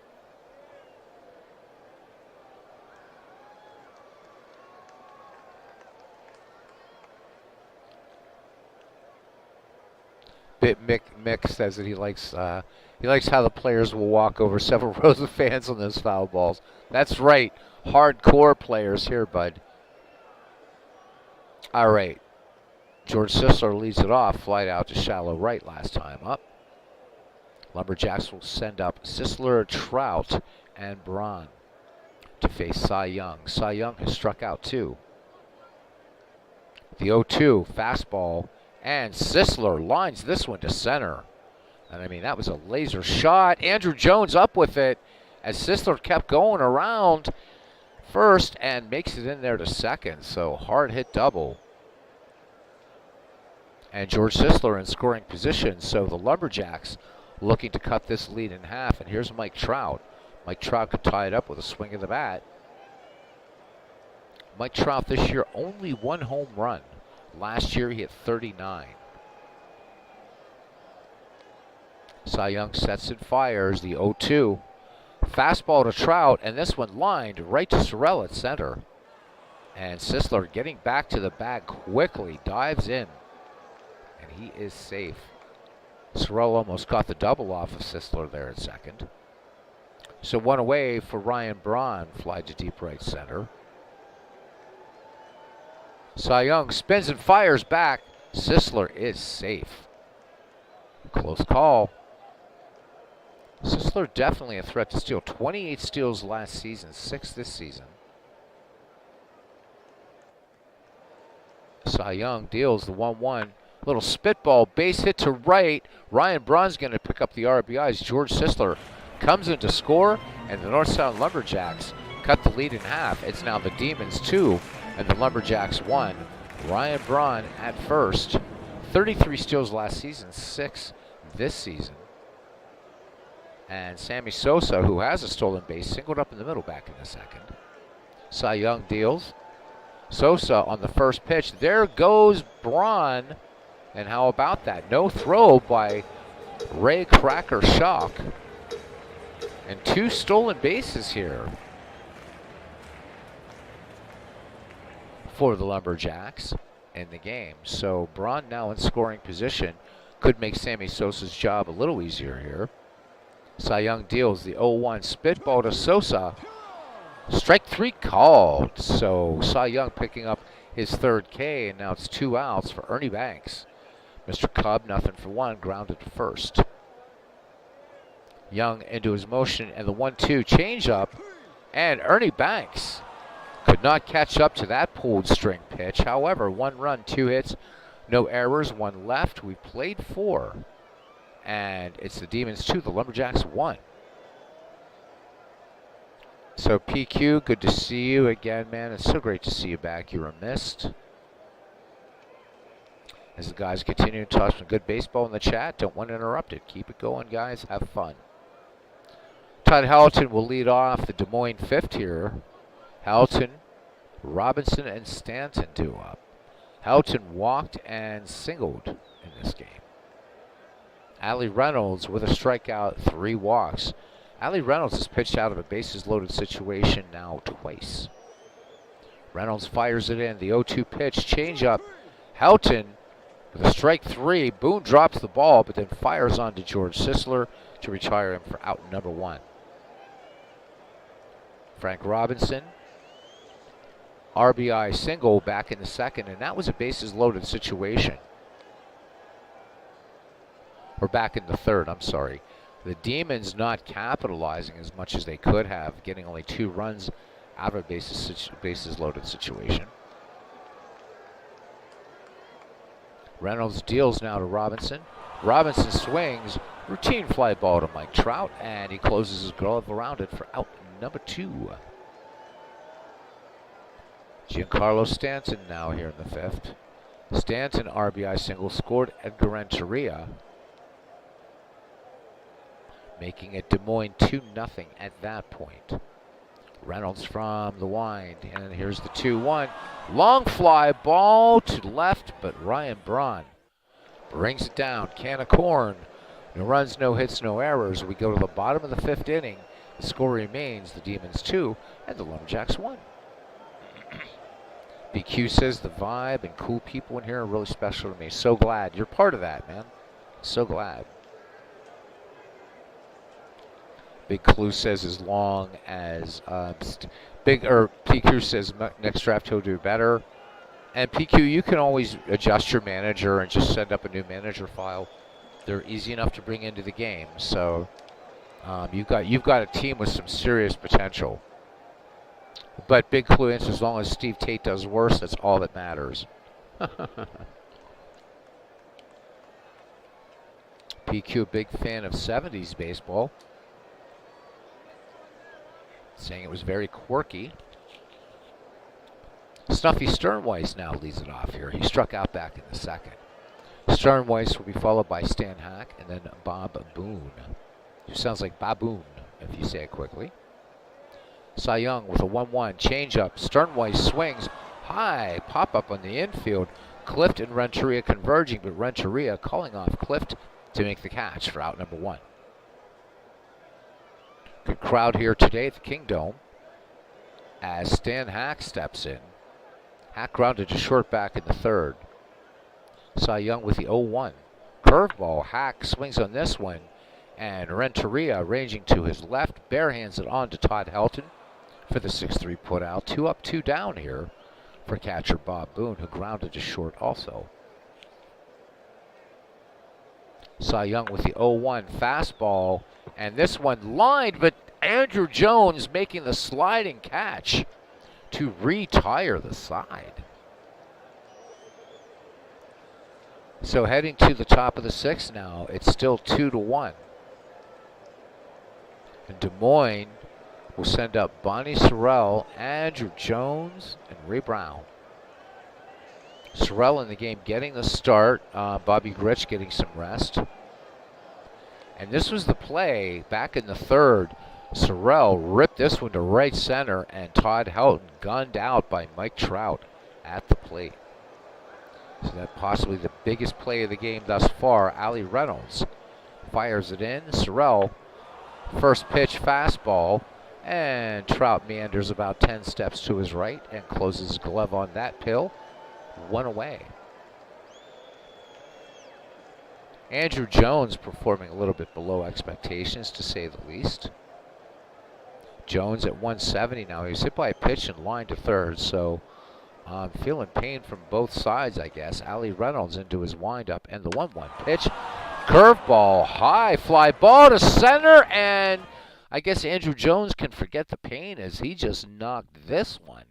Mick says that he likes how the players will walk over several rows of fans on those foul balls. That's right, hardcore players here, bud. All right, George Sisler leads it off, flied out to shallow right last time up. Lumberjacks will send up Sisler, Trout, and Braun. to face Cy Young. Cy Young has struck out 2. The 0-2 fastball, and Sisler lines this one to center. And I mean, that was a laser shot. Andrew Jones up with it as Sisler kept going around first and makes it in there to second. So hard hit double. And George Sisler in scoring position. So the Lumberjacks looking to cut this lead in half. And here's Mike Trout. Mike Trout could tie it up with a swing of the bat. Mike Trout this year only 1 home run. Last year he hit 39. Cy Young sets and fires the 0-2. Fastball to Trout, and this one lined right to Sorrell at center. And Sisler getting back to the bag quickly, dives in, and he is safe. Sorrell almost got the double off of Sisler there at second. So 1 away for Ryan Braun, fly to deep right center. Cy Young spins and fires back. Sisler is safe. Close call. Sisler definitely a threat to steal. 28 steals last season, 6 this season. Cy Young deals the 1-1. Little spitball, base hit to right. Ryan Braun's going to pick up the RBIs. George Sisler comes in to score, and the North Sound Lumberjacks cut the lead in half. It's now the Demons 2 and the Lumberjacks 1. Ryan Braun at first. 33 steals last season, 6 this season. And Sammy Sosa, who has a stolen base, singled up in the middle back in the second. Cy Young deals. Sosa on the first pitch. There goes Braun. And how about that? No throw by Ray Cracker Shock. And 2 stolen bases here for the Lumberjacks in the game. So Braun now in scoring position. Could make Sammy Sosa's job a little easier here. Cy Young deals the 0-1 spitball to Sosa. Strike 3 called. So Cy Young picking up his 3rd K, and now it's 2 outs for Ernie Banks. Mr. Cub, nothing for 1, grounded to first. Young into his motion, and the 1-2 changeup, and Ernie Banks could not catch up to that pulled string pitch. However, 1 run, 2 hits, no errors, 1 left. We played 4. And it's the Demons 2, the Lumberjacks 1. So PQ, good to see you again, man. It's so great to see you back. You were missed. As the guys continue to toss some good baseball in the chat, don't want to interrupt it. Keep it going, guys. Have fun. Todd Hamilton will lead off the Des Moines 5th here. Hamilton, Robinson, and Stanton due up. Hamilton walked and singled in this game. Ali Reynolds with a strikeout, 3 walks. Ali Reynolds has pitched out of a bases-loaded situation now twice. Reynolds fires it in. The 0-2 pitch, changeup. Houghton with a strike 3. Boone drops the ball, but then fires on to George Sisler to retire him for out number 1. Frank Robinson, RBI single back in the second, and that was a bases-loaded situation. Or back in the third, I'm sorry. The Demons not capitalizing as much as they could have, getting only 2 runs out of a bases loaded situation. Reynolds deals now to Robinson. Robinson swings, routine fly ball to Mike Trout, and he closes his glove around it for out number 2. Giancarlo Stanton now here in the 5th. Stanton RBI single scored Edgar Renteria, making it Des Moines 2-0 at that point. Reynolds from the wind, and here's the 2-1. Long fly ball to left, but Ryan Braun brings it down. Can of corn. No runs, no hits, no errors. We go to the bottom of the 5th inning. The score remains the Demons 2 and the Lumberjacks 1. BQ says the vibe and cool people in here are really special to me. So glad you're part of that, man. So glad. Big Clue says as long as PQ says next draft he'll do better. And PQ, you can always adjust your manager and just send up a new manager file. They're easy enough to bring into the game. So you've got a team with some serious potential. But big clue answer, as long as Steve Tate does worse, that's all that matters. PQ, big fan of 70s baseball. Saying it was very quirky. Snuffy Sternweiss now leads it off here. He struck out back in the second. Sternweiss will be followed by Stan Hack and then Bob Boone. It sounds like Baboon if you say it quickly. Cy Young with a 1-1 changeup. Sternweiss swings high, pop up on the infield. Clift and Renteria converging, but Renteria calling off Clift to make the catch for out number 1. Good crowd here today at the Kingdome as Stan Hack steps in. Hack grounded to short back in the third. Cy Young with the 0-1. Curveball. Hack swings on this one, and Renteria ranging to his left, barehands it on to Todd Helton for the 6-3 put out. 2 up, 2 down here for catcher Bob Boone, who grounded to short also. Cy Young with the 0-1 fastball, and this one lined, but Andrew Jones making the sliding catch to retire the side. So heading to the top of the 6th now, it's still 2-1. And Des Moines will send up Bonnie Sorrell, Andrew Jones, and Ray Brown. Sorrell in the game getting the start. Bobby Grich getting some rest. And this was the play back in the third. Sorrell ripped this one to right center, and Todd Helton gunned out by Mike Trout at the plate. So that possibly the biggest play of the game thus far. Ali Reynolds fires it in. Sorrell, first pitch fastball, and Trout meanders about 10 steps to his right and closes his glove on that pill. 1 away. Andrew Jones performing a little bit below expectations, to say the least. Jones at 170 now. He was hit by a pitch and line to third, so feeling pain from both sides, I guess. Ali Reynolds into his windup, and the 1-1 pitch. Curveball, high fly ball to center, and I guess Andrew Jones can forget the pain as he just knocked this one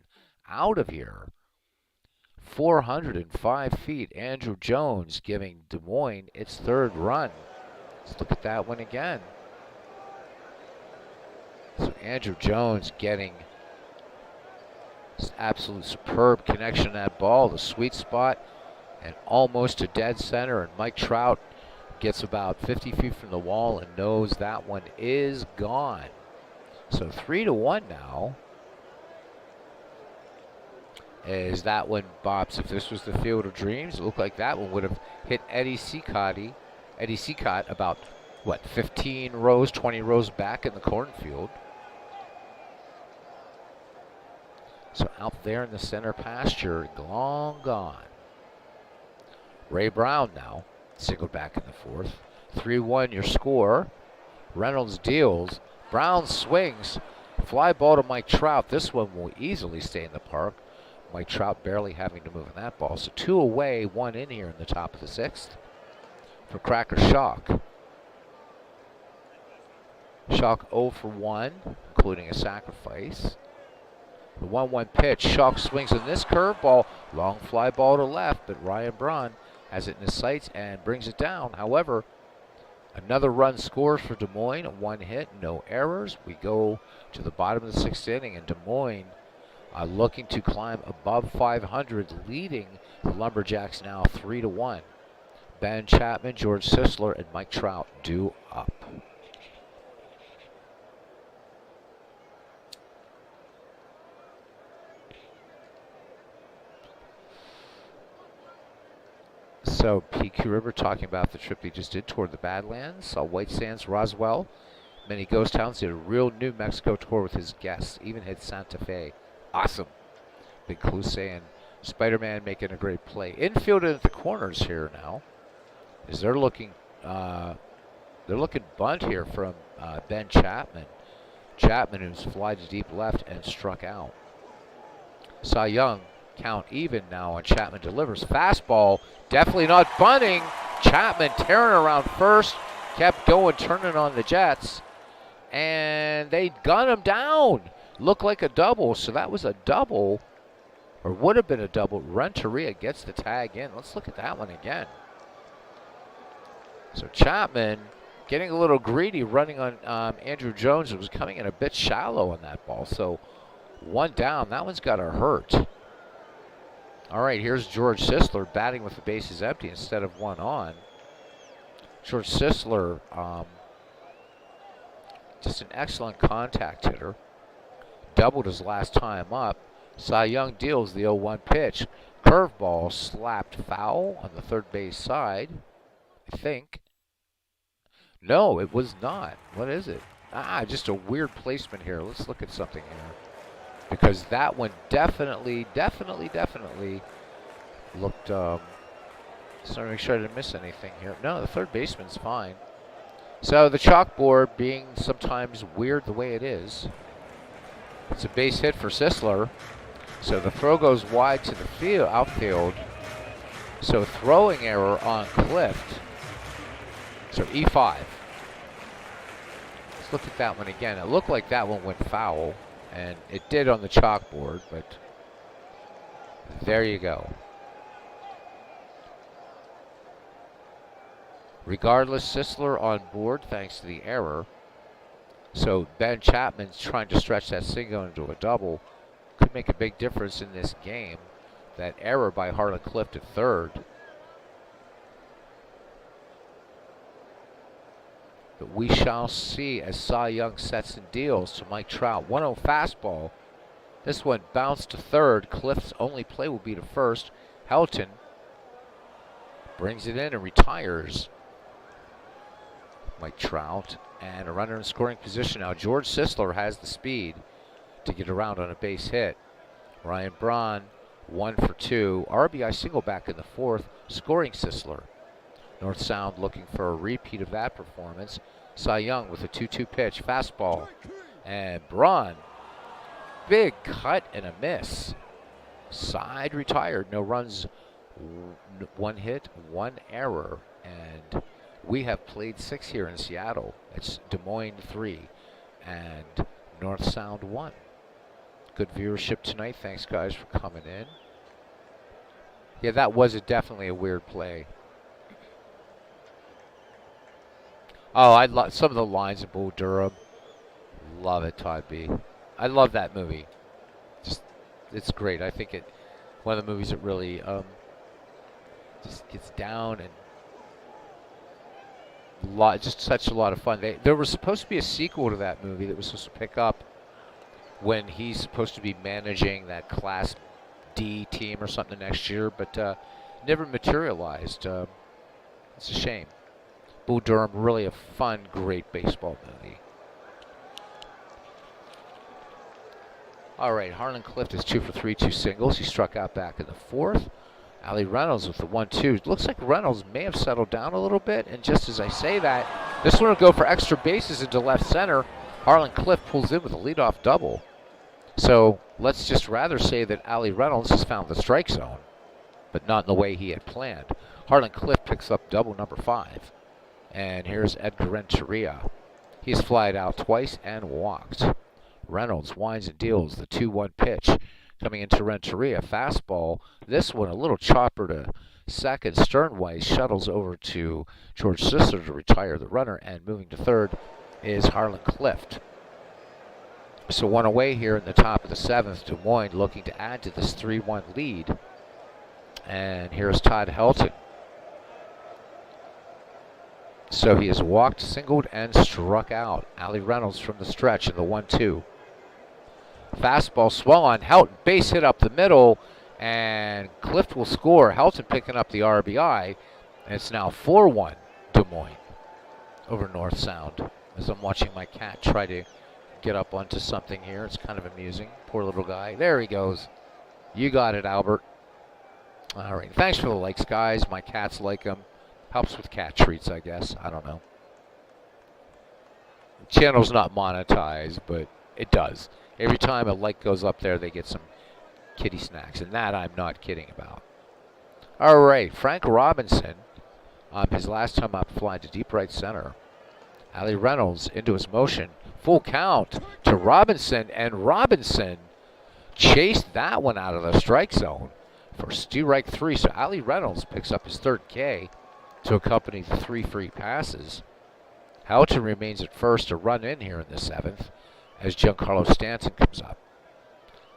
out of here. 405 feet. Andrew Jones giving Des Moines its 3rd run. Let's look at that one again. So Andrew Jones getting this absolute superb connection to that ball, the sweet spot, and almost to dead center. And Mike Trout gets about 50 feet from the wall and knows that one is gone. So 3-1 now. Is that one, Bob's, if this was the Field of Dreams, it looked like that one would have hit Eddie Cicotte about, 15 rows, 20 rows back in the cornfield. So out there in the center pasture, long gone. Ray Brown now, singled back in the 4th. 3-1 your score. Reynolds deals. Brown swings. Fly ball to Mike Trout. This one will easily stay in the park. Mike Trout barely having to move on that ball. So 2 away, 1 in here in the top of the 6th for Cracker Shock. Shock 0 for 1, including a sacrifice. The 1-1 pitch. Shock swings on this curveball. Long fly ball to left, but Ryan Braun has it in his sights and brings it down. However, another run scores for Des Moines. 1 hit, no errors. We go to the bottom of the 6th inning, and Des Moines looking to climb above 500, leading the Lumberjacks now 3-1. Ben Chapman, George Sisler, and Mike Trout due up. So PQ River talking about the trip he just did toward the Badlands. Saw White Sands, Roswell, many ghost towns. Did a real New Mexico tour with his guests. Even hit Santa Fe. Awesome. Big Clue saying Spider-Man making a great play. Infield at the corners here now. As they're looking bunt here from Ben Chapman. Chapman, who's fly to deep left and struck out. Cy Young, count even now, and Chapman delivers. Fastball, definitely not bunting. Chapman tearing around first, kept going, turning on the Jets, and they gun him down. looked like a double, so that was a double, or would have been a double. Renteria gets the tag in. Let's look at that one again. So Chapman getting a little greedy, running on Andrew Jones, who was coming in a bit shallow on that ball. So one down. That one's got to hurt. All right, here's George Sisler batting with the bases empty instead of one on. George Sisler, just an excellent contact hitter. Doubled his last time up. Cy Young deals the 0-1 pitch. Curveball slapped foul on the third base side, I think. No, it was not. What is it? Just a weird placement here. Let's look at something here. Because that one definitely looked, just want to make sure I didn't miss anything here. No, the third baseman's fine. So the chalkboard being sometimes weird the way it is. It's a base hit for Sisler. So the throw goes wide to the outfield. So throwing error on Clift. So E5. Let's look at that one again. It looked like that one went foul, and it did on the chalkboard, but there you go. Regardless, Sisler on board thanks to the error. So Ben Chapman's trying to stretch that single into a double. Could make a big difference in this game. That error by Harlan Clift at third. But we shall see as Cy Young sets and deals to Mike Trout. 1-0 fastball. This one bounced to third. Clift's only play will be to first. Helton brings it in and retires Mike Trout. And a runner in scoring position now. George Sisler has the speed to get around on a base hit. Ryan Braun, 1 for 2. RBI single back in the fourth, scoring Sisler. North Sound looking for a repeat of that performance. Cy Young with a 2-2 pitch, fastball. And Braun, big cut and a miss. Side retired, no runs, 1 hit, 1 error. And we have played 6 here in Seattle. It's Des Moines 3 and North Sound 1. Good viewership tonight. Thanks, guys, for coming in. Yeah, that was definitely a weird play. Oh, I love some of the lines of Bull Durham. Love it, Todd B. I love that movie. Just, it's great. I think it one of the movies that really just gets down and just such a lot of fun. There was supposed to be a sequel to that movie that was supposed to pick up when he's supposed to be managing that Class D team or something next year, but never materialized. It's a shame. Bull Durham, really a fun, great baseball movie. All right, Harlan Clift is 2 for 3, 2 singles. He struck out back in the fourth. Ali Reynolds with the 1-2. Looks like Reynolds may have settled down a little bit, and just as I say that, this one will go for extra bases into left center. Harlan Clift pulls in with a leadoff double. So let's just rather say that Ali Reynolds has found the strike zone, but not in the way he had planned. Harlan Clift picks up double number 5. And here's Edgar Renteria. He's flied out twice and walked. Reynolds winds and deals the 2-1 pitch. Coming into Renteria, fastball. This one a little chopper to second. Sternweiss shuttles over to George Sisler to retire the runner, and moving to third is Harlan Clift. So one away here in the top of the 7th. Des Moines looking to add to this 3-1 lead. And here's Todd Helton. So he has walked, singled, and struck out. Ali Reynolds from the stretch in the 1-2. Fastball swung on Helton, base hit up the middle, and Clift will score. Helton picking up the RBI, and it's now 4-1 Des Moines over North Sound. As I'm watching my cat try to get up onto something here. It's kind of amusing. Poor little guy. There he goes. You got it, Albert. All right. Thanks for the likes, guys. My cats like them. Helps with cat treats, I guess. I don't know. The channel's not monetized, but it does. Every time a like goes up there, they get some kitty snacks, and that I'm not kidding about. All right, Frank Robinson, his last time up, flying to deep right center. Ali Reynolds into his motion. Full count to Robinson, and Robinson chased that one out of the strike zone for strike 3. So Ali Reynolds picks up his 3rd K to accompany the 3 free passes. Houghton remains at first, a run in here in the 7th as Giancarlo Stanton comes up.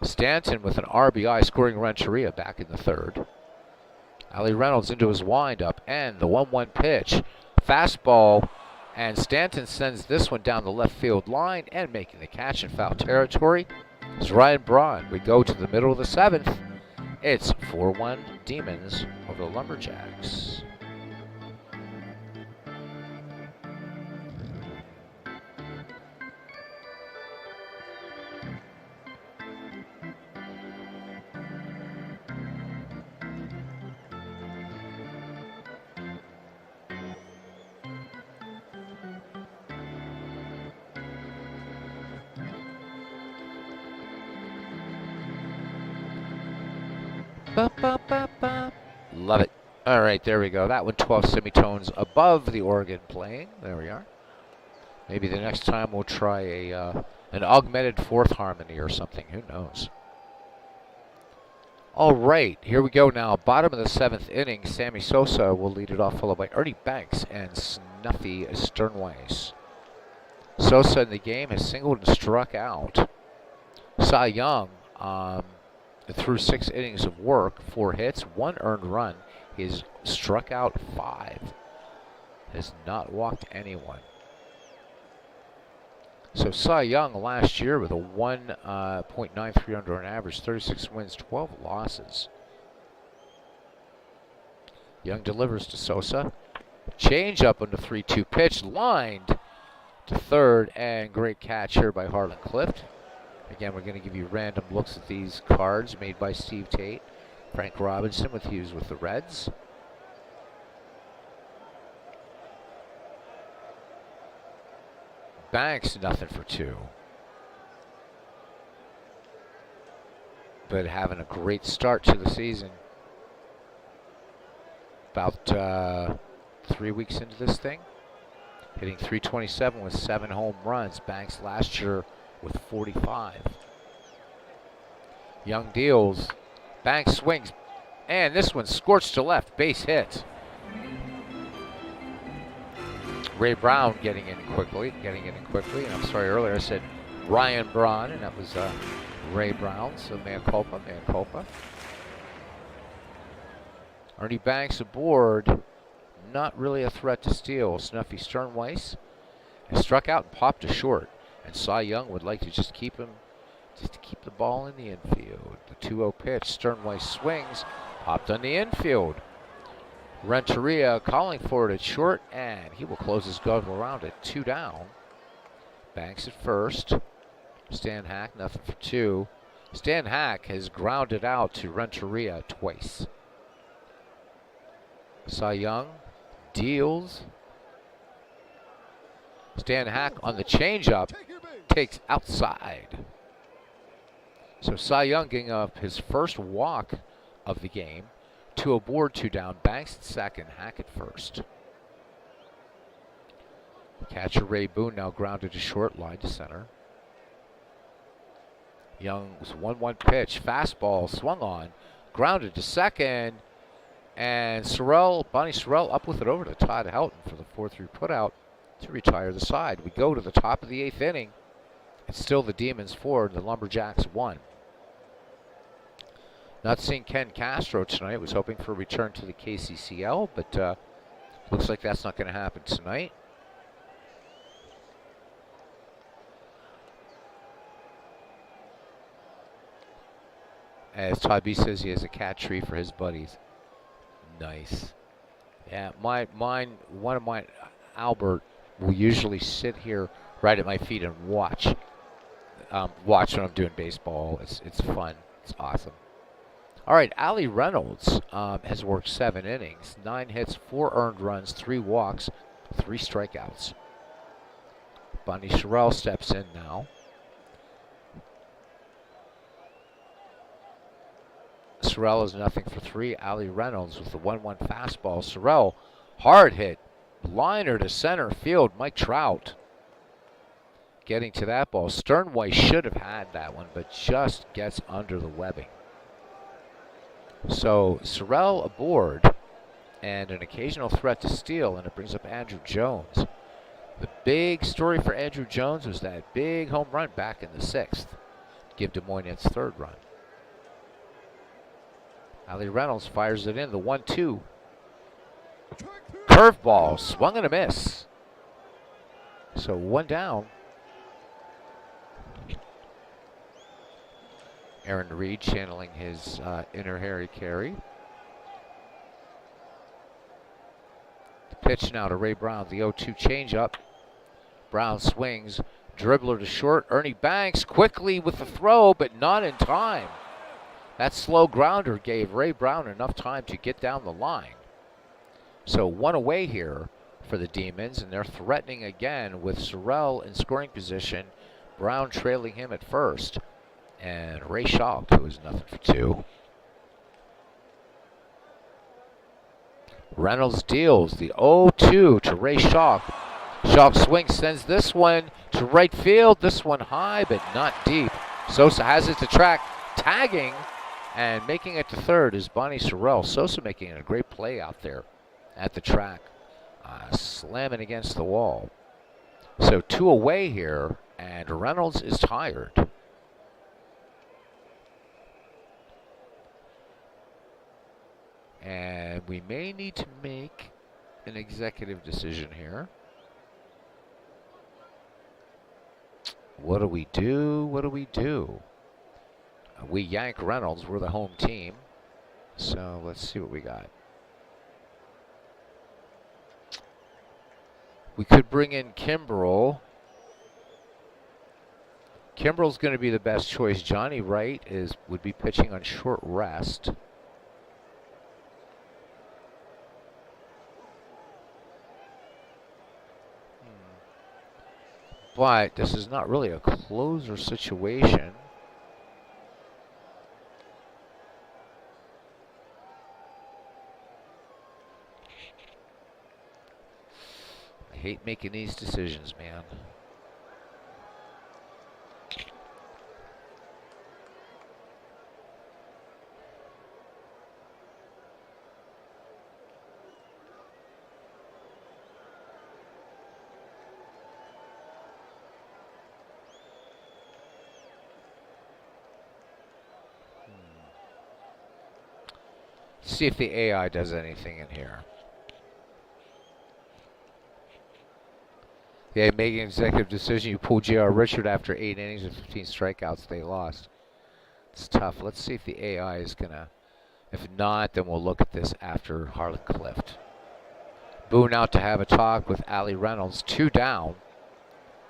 Stanton with an RBI scoring Renteria back in the 3rd. Ali Reynolds into his windup, and the 1-1 pitch. Fastball, and Stanton sends this one down the left field line, and making the catch in foul territory is Ryan Braun. We go to the middle of the 7th. It's 4-1 Demons over the Lumberjacks. Ba, ba, ba, ba. Love it. All right, there we go. That one 12 semitones above the organ playing. There we are. Maybe the next time we'll try an augmented 4th harmony or something. Who knows? All right, here we go now. Bottom of the 7th inning, Sammy Sosa will lead it off, followed by Ernie Banks and Snuffy Sternweiss. Sosa in the game has singled and struck out. Cy Young, through 6 innings of work, 4 hits, 1 earned run. He has struck out 5. Has not walked anyone. So Cy Young last year with a 1.93 under an average, 36 wins, 12 losses. Young delivers to Sosa. Change up on the 3-2 pitch, lined to 3rd, and great catch here by Harlan Clift. Again, we're going to give you random looks at these cards made by Steve Tate. Frank Robinson with Hughes with the Reds. Banks, nothing for 2. But having a great start to the season. About 3 weeks into this thing. Hitting .327 with 7 home runs. Banks last year with 45. Young deals. Banks swings. And this one scorched to left. Base hit. Ray Brown getting in quickly. And I'm sorry, earlier I said Ryan Braun, and that was Ray Brown. So mea culpa. Ernie Banks aboard. Not really a threat to steal. Snuffy Sternweiss has struck out and popped to short. And Cy Young would like to just keep the ball in the infield. The 2-0 pitch, Sternweiss swings, popped on the infield. Renteria calling for it at short, and he will close his glove around it. 2 down. Banks at first. Stan Hack, nothing for 2. Stan Hack has grounded out to Renteria twice. Cy Young deals. Stan Hack on the changeup takes outside. So Cy Young getting up his first walk of the game. 2 aboard, 2 down. Banks at second, Hack at first. Catcher Ray Boone now grounded to short, line to center. Young's 1-1 pitch, fastball swung on, grounded to second, and Bonnie Sorrell up with it over to Todd Houghton for the 4-3 putout to retire the side. We go to the top of the 8th inning. It's still the Demons 4, the Lumberjacks 1. Not seeing Ken Castro tonight. Was hoping for a return to the KCCL, but looks like that's not going to happen tonight. As Todd B says, he has a cat tree for his buddies. Nice. Yeah, one of mine, Albert, will usually sit here right at my feet and watch when I'm doing baseball. It's fun. It's awesome. All right, Ali Reynolds has worked 7 innings, 9 hits, 4 earned runs, 3 walks, 3 strikeouts. Bonnie Sorrell steps in now. Sorrell is nothing for 3. Ali Reynolds with the 1-1 fastball. Sorrell, hard hit, liner to center field. Mike Trout getting to that ball. Sternway should have had that one, but just gets under the webbing. So Sorrell aboard, and an occasional threat to steal, and it brings up Andrew Jones. The big story for Andrew Jones was that big home run back in the 6th. Give Des Moines its 3rd run. Howie Reynolds fires it in, the 1-2. Curveball, swung and a miss. So 1 down. Aaron Reed channeling his inner Harry Carey. The pitch now to Ray Brown, the 0-2 changeup. Brown swings, dribbler to short. Ernie Banks quickly with the throw, but not in time. That slow grounder gave Ray Brown enough time to get down the line. So 1 away here for the Demons, and they're threatening again with Sorrell in scoring position. Brown trailing him at first. And Ray Shaw goes nothing for 2. Reynolds deals the 0-2 to Ray Shaw. Shaw swings, sends this one to right field. This one high, but not deep. Sosa has it to track, tagging, and making it to 3rd is Bonnie Sorrell. Sosa making a great play out there at the track, slamming against the wall. So 2 away here, and Reynolds is tired. And we may need to make an executive decision here. What do we do? What do we do? We yank Reynolds. We're the home team. So let's see what we got. We could bring in Kimbrel. Kimbrel's going to be the best choice. Johnny Wright would be pitching on short rest. But this is not really a closer situation. I hate making these decisions, man. See if the AI does anything in here. Yeah, making an executive decision. You pull J.R. Richard after 8 innings and 15 strikeouts. They lost. It's tough. Let's see if the AI is going to. If not, then we'll look at this after Harlan Clift. Boone out to have a talk with Allie Reynolds. 2 down.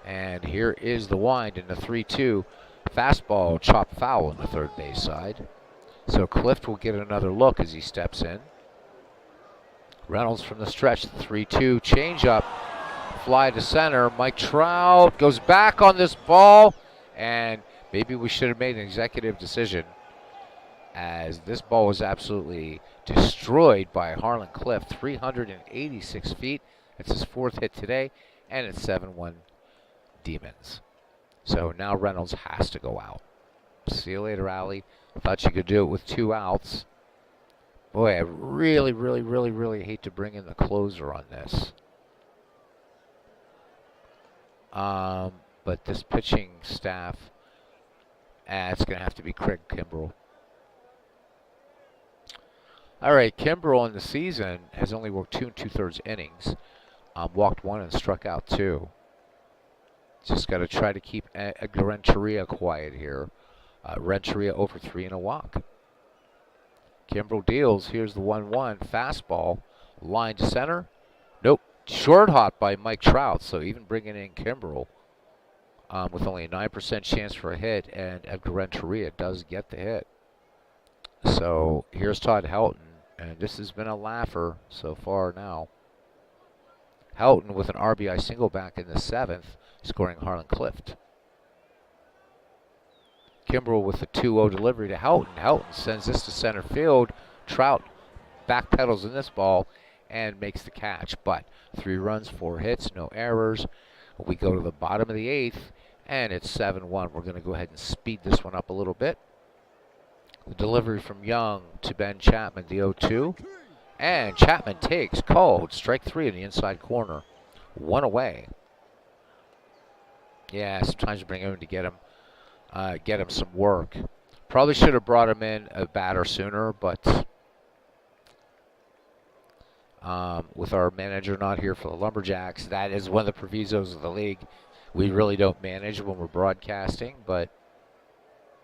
And here is the wind in the 3-2. Fastball chopped foul on the third base side. So Clift will get another look as he steps in. Reynolds from the stretch, the 3-2 changeup, fly to center. Mike Trout goes back on this ball, and maybe we should have made an executive decision, as this ball was absolutely destroyed by Harlan Clift. 386 feet. It's his 4th hit today, and it's 7-1 Demons. So now Reynolds has to go out. See you later, Allie. Thought you could do it with 2 outs. Boy, I really hate to bring in the closer on this. But this pitching staff, it's going to have to be Craig Kimbrel. All right, Kimbrel in the season has only worked 2 2/3 innings, walked 1 and struck out 2. Just got to try to keep Edgar Renteria quiet here. Renteria over 3 and a walk. Kimbrel deals. Here's the 1-1 fastball. Line to center. Nope. Short hop by Mike Trout. So even bringing in Kimbrel with only a 9% chance for a hit, and Edgar Renteria does get the hit. So here's Todd Helton, and this has been a laugher so far now. Helton with an RBI single back in the 7th, scoring Harlan Clift. Kimbrel with the 2-0 delivery to Helton. Helton sends this to center field. Trout backpedals in this ball and makes the catch. But 3 runs, 4 hits, no errors. We go to the bottom of the 8th, And it's 7-1. We're going to go ahead and speed this one up a little bit. The delivery from Young to Ben Chapman, the 0-2. And Chapman takes cold. Strike 3 in the inside corner. 1 away. Yeah, sometimes you bring him in to get him some work. Probably should have brought him in a batter sooner, but with our manager not here for the Lumberjacks, that is one of the provisos of the league. We really don't manage when we're broadcasting, but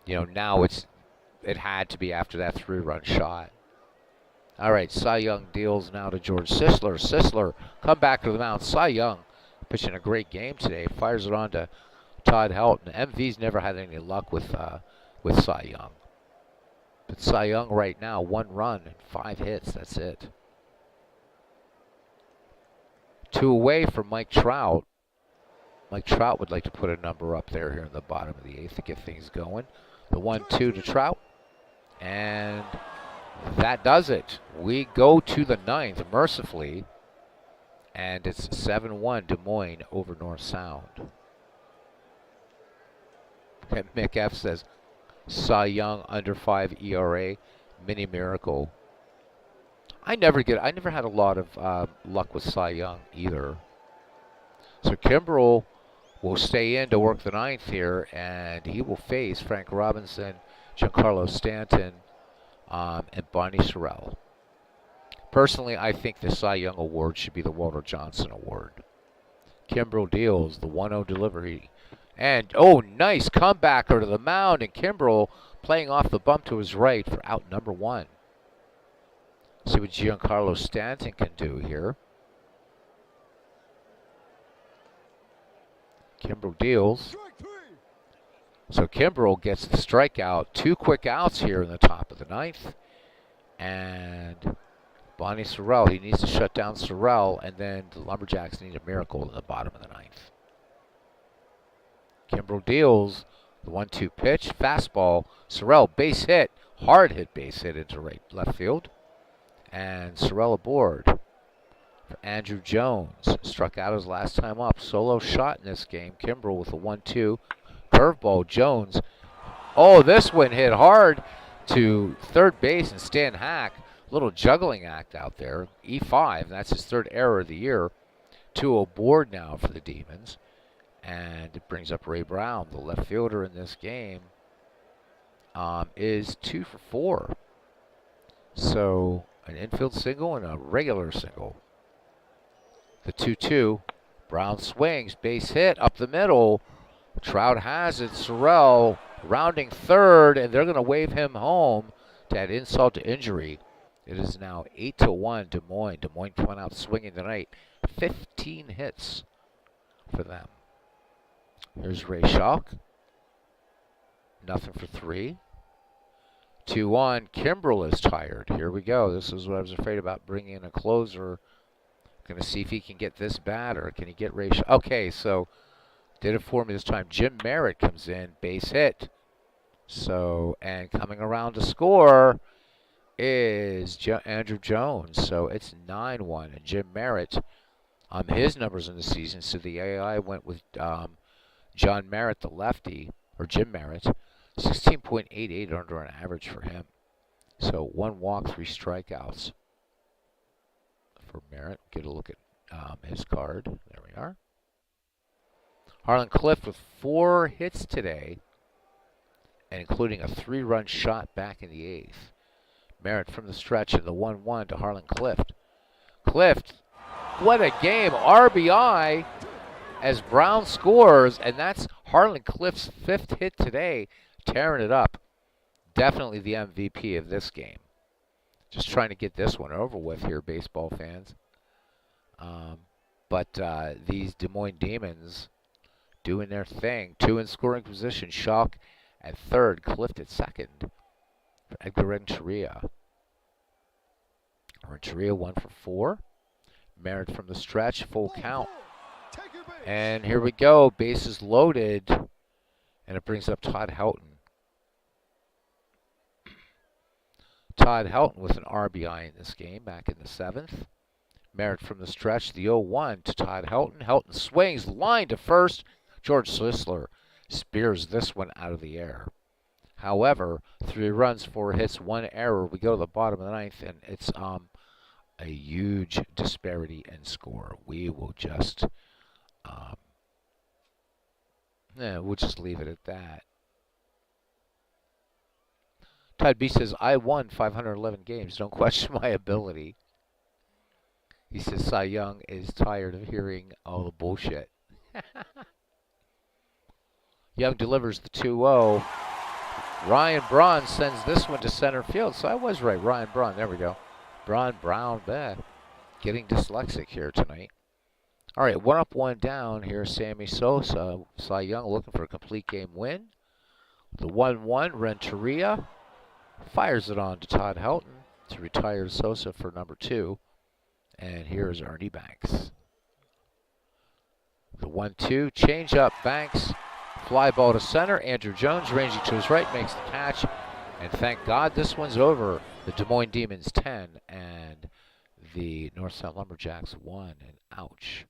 now it had to be after that 3-run shot. All right, Cy Young deals now to George Sisler. Sisler come back to the mound. Cy Young pitching a great game today. Fires it on to Todd Helton. MV's never had any luck with Cy Young. But Cy Young right now, 1 run and 5 hits. That's it. 2 away from Mike Trout. Mike Trout would like to put a number up there here in the bottom of the 8th to get things going. The 1-2 to Trout. And that does it. We go to the 9th, mercifully. And it's 7-1 Des Moines over North Sound. And Mick F says, Cy Young under 5 ERA, mini miracle. I never had a lot of luck with Cy Young either. So Kimbrel will stay in to work the 9th here, and he will face Frank Robinson, Giancarlo Stanton, and Bonnie Sorrell. Personally, I think the Cy Young Award should be the Walter Johnson Award. Kimbrel deals the 1-0 delivery. And, nice comebacker to the mound, and Kimbrel playing off the bump to his right for out number 1. See what Giancarlo Stanton can do here. Kimbrel deals. So Kimbrel gets the strikeout. 2 quick outs here in the top of the 9th. And Bonnie Sorrell, he needs to shut down Sorrell, and then the Lumberjacks need a miracle in the bottom of the 9th. Kimbrel deals the 1-2 pitch, fastball. Sorrell base hit, hard hit base hit into left field. And Sorrell aboard for Andrew Jones. Struck out his last time up. Solo shot in this game. Kimbrel with a 1-2. Curveball, Jones. This one hit hard to third base and Stan Hack. Little juggling act out there. E5, that's his 3rd error of the year. 2 aboard now for the Demons. And it brings up Ray Brown, the left fielder in this game, is 2 for 4. So an infield single and a regular single. The 2-2. Brown swings, base hit up the middle. Trout has it. Sorrell rounding 3rd, and they're going to wave him home to add insult to injury. It is now 8-1 Des Moines. Des Moines coming out swinging tonight. 15 hits for them. Here's Ray Schalk. Nothing for 3. 2-1. Kimbrel is tired. Here we go. This is what I was afraid about, bringing in a closer. Going to see if he can get this batter. Can he get Ray Schalk? Okay, so did it for me this time. Jim Merritt comes in, base hit. So, and coming around to score is Andrew Jones. So it's 9-1. And Jim Merritt, his numbers in the season, so the AI went with John Merritt, the lefty, or Jim Merritt, 16.88 under an average for him. So 1 walk, 3 strikeouts for Merritt. Get a look at his card. There we are. Harlan Cliff with 4 hits today, and including a 3-run shot back in the 8th. Merritt from the stretch in the 1-1 to Harlan Cliff. Cliff, what a game. RBI as Brown scores, and that's Harlan Cliff's 5th hit today, tearing it up. Definitely the MVP of this game. Just trying to get this one over with here, baseball fans. But these Des Moines Demons doing their thing. 2 in scoring position. Schalk at 3rd, Cliff at 2nd. For Edgar Renteria. Renteria 1 for 4. Merritt from the stretch, full count. And here we go, bases loaded, and it brings up Todd Helton. Todd Helton with an RBI in this game back in the 7th. Merritt from the stretch, the 0-1 to Todd Helton. Helton swings, line to first. George Sisler spears this one out of the air. However, 3 runs, 4 hits, 1 error. We go to the bottom of the ninth, and it's a huge disparity in score. We will just we'll just leave it at that. Todd B says, I won 511 games. Don't question my ability. He says Cy Young is tired of hearing all the bullshit. Young delivers the 2-0. Ryan Braun sends this one to center field. So I was right. Ryan Braun. There we go. Braun Brown. Getting dyslexic here tonight. All right, 1 up, 1 down. Here's Sammy Sosa. Cy Young looking for a complete game win. The 1-1, Renteria fires it on to Todd Helton to retire Sosa for number 2. And here's Ernie Banks. The 1-2, change up, Banks. Fly ball to center. Andrew Jones ranging to his right makes the catch. And thank God this one's over. The Des Moines Demons 10 and the North Sound Lumberjacks 1. And ouch.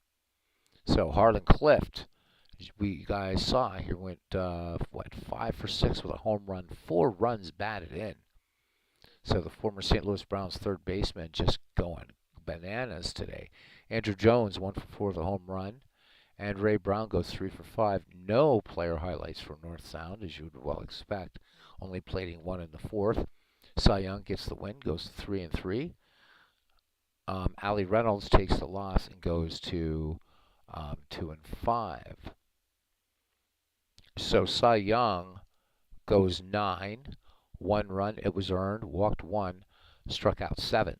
So Harlan Clift, we guys saw here, went 5 for 6 with a home run, 4 runs batted in. So the former St. Louis Browns third baseman just going bananas today. Andrew Jones 1 for 4 with a home run, and Ray Brown goes 3 for 5. No player highlights from North Sound, as you would well expect. Only plating 1 in the 4th. Cy Young gets the win, goes 3-3. Ali Reynolds takes the loss and goes to 2-5. So Cy Young goes 9, 1 run, it was earned, walked 1, struck out 7.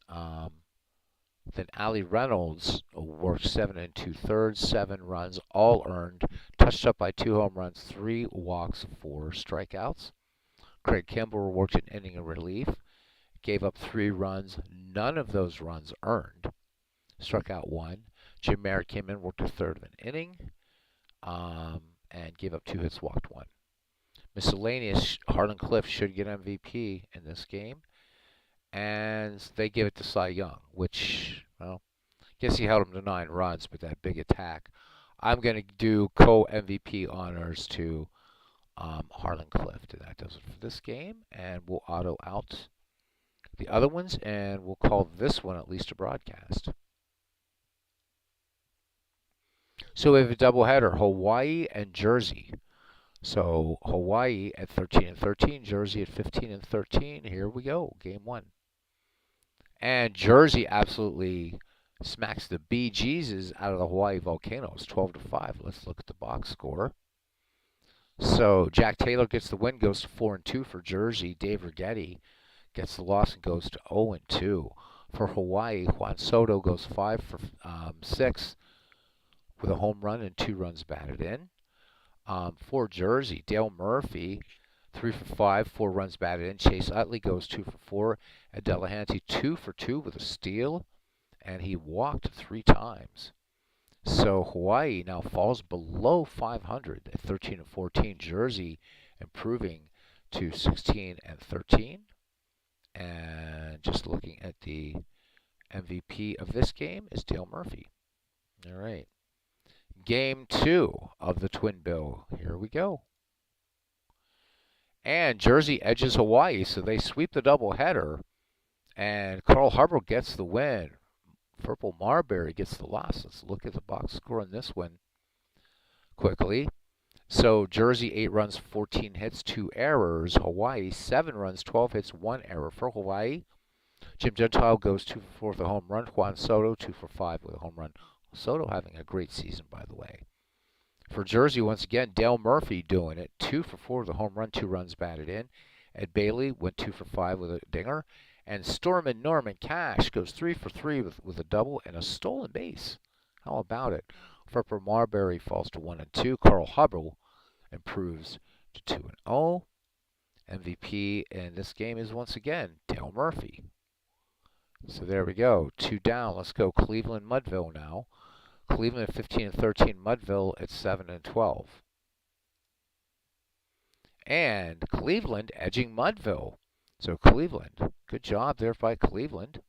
Then Ali Reynolds worked 7 2/3, 7 runs, all earned, touched up by 2 home runs, 3 walks, 4 strikeouts. Craig Kimball worked an inning of relief, gave up 3 runs, none of those runs earned, struck out 1. Jim Merritt came in, worked a third of an inning, and gave up 2 hits, walked 1. Miscellaneous, Harlan Clift should get MVP in this game, and they give it to Cy Young, which, well, I guess he held him to 9 runs, but that big attack. I'm going to do co-MVP honors to Harlan Clift, and that does it for this game, and we'll auto out the other ones, and we'll call this one at least a broadcast. So we have a doubleheader, Hawaii and Jersey. So Hawaii at 13-13, Jersey at 15-13. Here we go, game 1. And Jersey absolutely smacks the bejesus out of the Hawaii Volcanoes, 12-5. Let's look at the box score. So Jack Taylor gets the win, goes to 4-2 for Jersey. Dave Righetti gets the loss and goes to 0-2. For Hawaii, Juan Soto goes 5 for 6 with a home run and 2 runs batted in. For Jersey, Dale Murphy, 3 for 5, 4 runs batted in. Chase Utley goes 2 for 4. And Delahanty 2 for 2 with a steal, and he walked 3 times. So Hawaii now falls below 500 at 13-14. Jersey improving to 16-13. And just looking at the MVP of this game is Dale Murphy. All right. Game 2 of the Twin Bill. Here we go. And Jersey edges Hawaii, so they sweep the doubleheader. And Carl Harbor gets the win. Purple Marbury gets the loss. Let's look at the box score on this one quickly. So Jersey 8 runs, 14 hits, 2 errors. Hawaii 7 runs, 12 hits, 1 error. For Hawaii, Jim Gentile goes 2 for 4 with a home run. Juan Soto 2 for 5 with a home run. Soto having a great season, by the way. For Jersey, once again, Dale Murphy doing it. 2 for 4 with a home run, 2 runs batted in. Ed Bailey went 2 for 5 with a dinger. And Stormin Norman Cash goes 3 for 3 with a double and a stolen base. How about it? Purple Marbury falls to 1-2. Carl Hubble improves to 2-0. MVP in this game is once again Dale Murphy. So there we go. 2 down. Let's go Cleveland Mudville now. Cleveland at 15-13. Mudville at 7-12. And Cleveland edging Mudville. So Cleveland, good job there by Cleveland.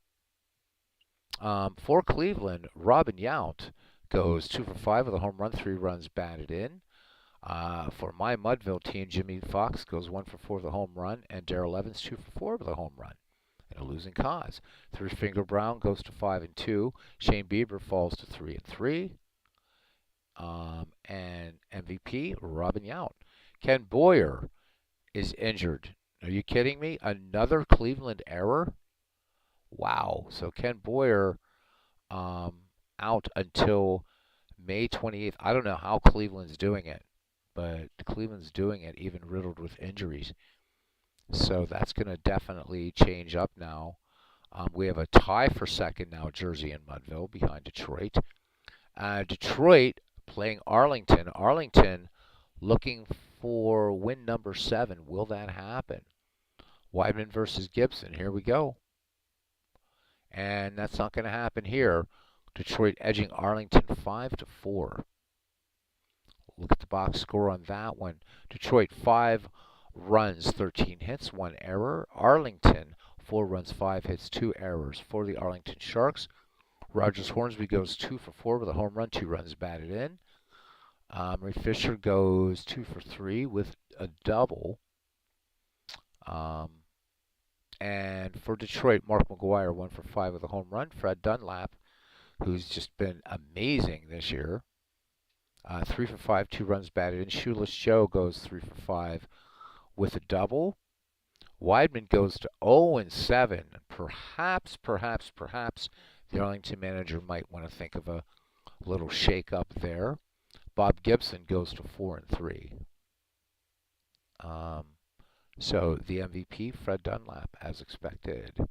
For Cleveland, Robin Yount goes 2 for 5 with a home run, 3 runs batted in. For my Mudville team, Jimmy Fox goes 1 for 4 with a home run, and Darrell Evans 2 for 4 with a home run in a losing cause. Three Finger Brown goes to 5-2. Shane Bieber falls to 3-3. And MVP Robin Yount. Ken Boyer is injured. Are you kidding me? Another Cleveland error? Wow. So Ken Boyer um, out until May 28th. I don't know how Cleveland's doing it, but Cleveland's doing it even riddled with injuries. So that's going to definitely change up now. We have a tie for second now, Jersey and Mudville behind Detroit. Detroit playing Arlington. Arlington looking for win number 7. Will that happen? Weidman versus Gibson. Here we go. And that's not going to happen here. Detroit edging Arlington 5-4. Look at the box score on that one. Detroit 5 runs, 13 hits, 1 error. Arlington 4 runs, 5 hits, 2 errors. For the Arlington Sharks, Rogers Hornsby goes 2 for 4 with a home run, 2 runs batted in. Ray Fisher goes 2 for 3 with a double. And for Detroit, Mark McGuire 1 for 5 with a home run. Fred Dunlap, who's just been amazing this year, 3 for 5, 2 runs batted in. Shoeless Joe goes 3 for 5 with a double. Weidman goes to 0-7. Perhaps the Arlington manager might want to think of a little shake-up there. Bob Gibson goes to 4-3. So the MVP, Fred Dunlap, as expected.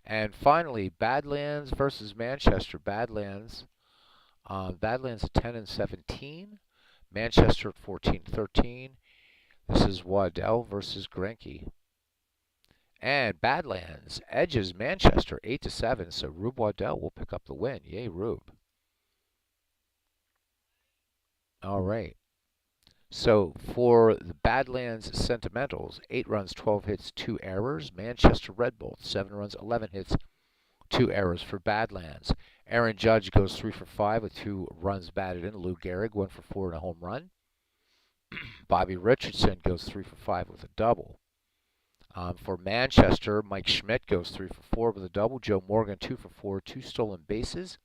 And finally, Badlands versus Manchester. Badlands at 10-17. Manchester at 14-13. This is Waddell versus Greinke. And Badlands edges Manchester 8-7. So Rube Waddell will pick up the win. Yay, Rube. All right. So for the Badlands Sentimentals, 8 runs, 12 hits, 2 errors. Manchester Red Bolts, 7 runs, 11 hits, 2 errors for Badlands. Aaron Judge goes 3 for 5 with 2 runs batted in. Lou Gehrig 1 for 4 and a home run. Bobby Richardson goes 3 for 5 with a double. For Manchester, Mike Schmidt goes 3 for 4 with a double. Joe Morgan 2 for 4, 2 stolen bases.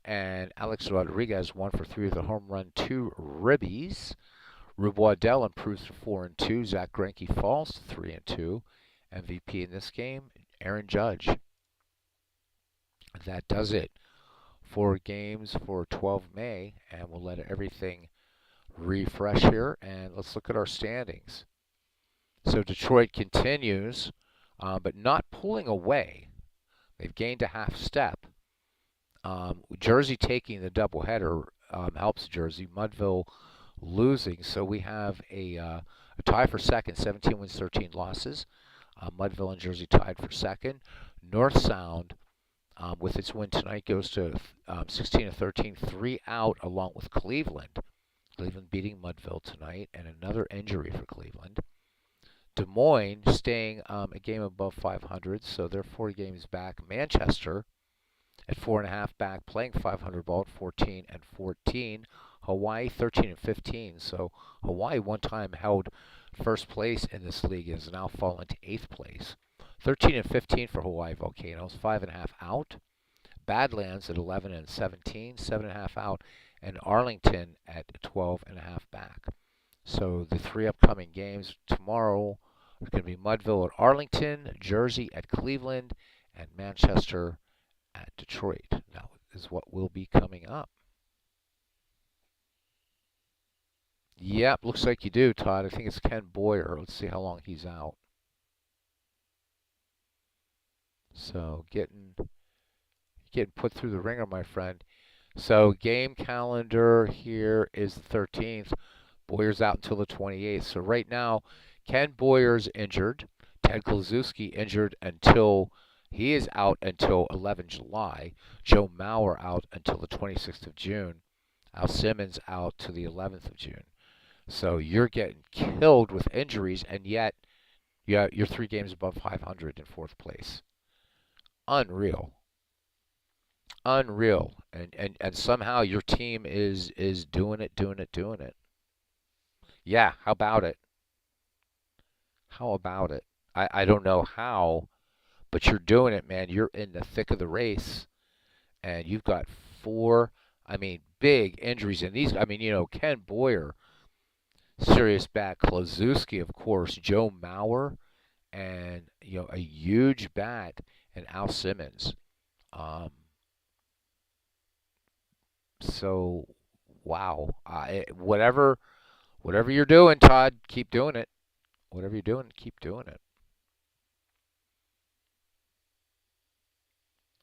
And Alex Rodriguez 1 for 3 with a home run, 2 ribbies. Rube Waddell improves to 4-2. Zach Greinke falls to 3-2. MVP in this game, Aaron Judge. That does it. 4 games for 12 May, and we'll let everything refresh here. And let's look at our standings. So Detroit continues, but not pulling away. They've gained a half step. Jersey taking the doubleheader helps Jersey. Mudville losing, so we have a tie for second, 17 wins, 13 losses. Mudville and Jersey tied for second. North Sound, with its win tonight, goes to 16-13, 3 out, along with Cleveland. Cleveland beating Mudville tonight, and another injury for Cleveland. Des Moines staying a game above 500, so they're 4 games back. Manchester at 4.5 back, playing 500 ball at 14-14. Hawaii 13-15. So Hawaii one time held first place in this league, has now fallen to 8th place. 13-15 for Hawaii Volcanoes, 5.5 out. Badlands at 11-17, 7.5 out, and Arlington at 12.5 back. So the 3 upcoming games tomorrow are going to be Mudville at Arlington, Jersey at Cleveland, and Manchester at Detroit. Now is what will be coming up. Yep, looks like you do, Todd. I think it's Ken Boyer. Let's see how long he's out. So getting put through the ringer, my friend. So game calendar here is the 13th. Boyer's out until the 28th. So right now, Ken Boyer's injured. Ted Kluszewski injured until he is out until 11 July. Joe Mauer out until the 26th of June. Al Simmons out to the 11th of June. So you're getting killed with injuries, and yet you're 3 games above 500 in 4th place. Unreal. Unreal. And somehow your team is doing it. Yeah, how about it? How about it? I don't know how, but you're doing it, man. You're in the thick of the race, and you've got four, I mean, big injuries. And these, I mean, Ken Boyer, serious bat. Klozewski, of course. Joe Mauer, and, a huge bat, and Al Simmons. Um, so, wow. Whatever you're doing, Todd, keep doing it. Whatever you're doing, keep doing it.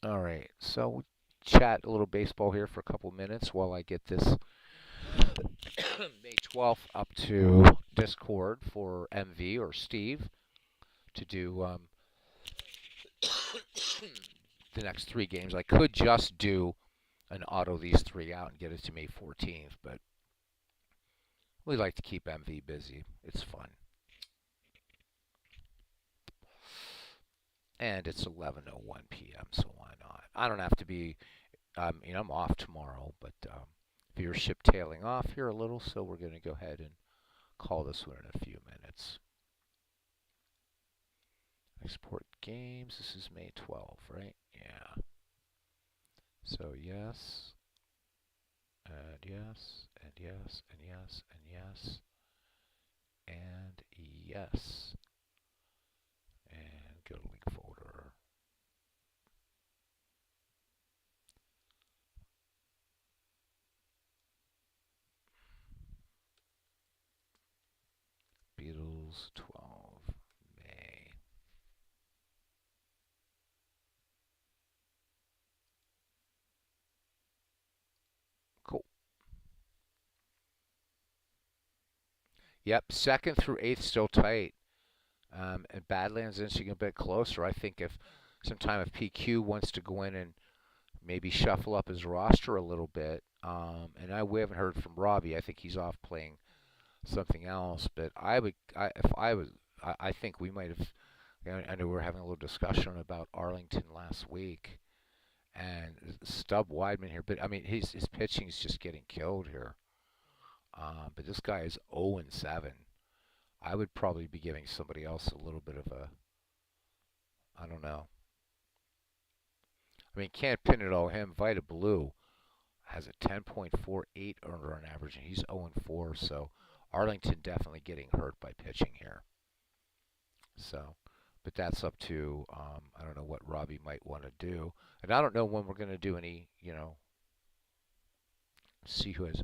All right. So we chat a little baseball here for a couple minutes while I get this May 12th up to Discord for MV or Steve to do the next three games. I could just do an auto these three out and get it to May 14th, but we like to keep MV busy. It's fun. And it's 11:01 p.m., so why not? I don't have to be, I'm off tomorrow, but viewership tailing off here a little, so we're going to go ahead and call this one in a few minutes. Export games. This is May 12th, right? Yeah. So yes, and yes, and yes, and yes, and yes, and yes. And go to link folder. Beatles 12 May. Cool. Yep, second through eighth still tight. And Badlands inching a bit closer. I think if sometime if PQ wants to go in and maybe shuffle up his roster a little bit, we haven't heard from Robbie. I think he's off playing something else. But if I was, I think we might have. I know we were having a little discussion about Arlington last week and Stub Weidman here, but I mean his pitching is just getting killed here. But this guy is 0-7. I would probably be giving somebody else a little bit of a, I don't know. I mean, can't pin it all him. Vita Blue has a 10.48 earned run average, and he's 0-4. So Arlington definitely getting hurt by pitching here. So, but that's up to I don't know what Robbie might want to do, and I don't know when we're going to do any, see who has.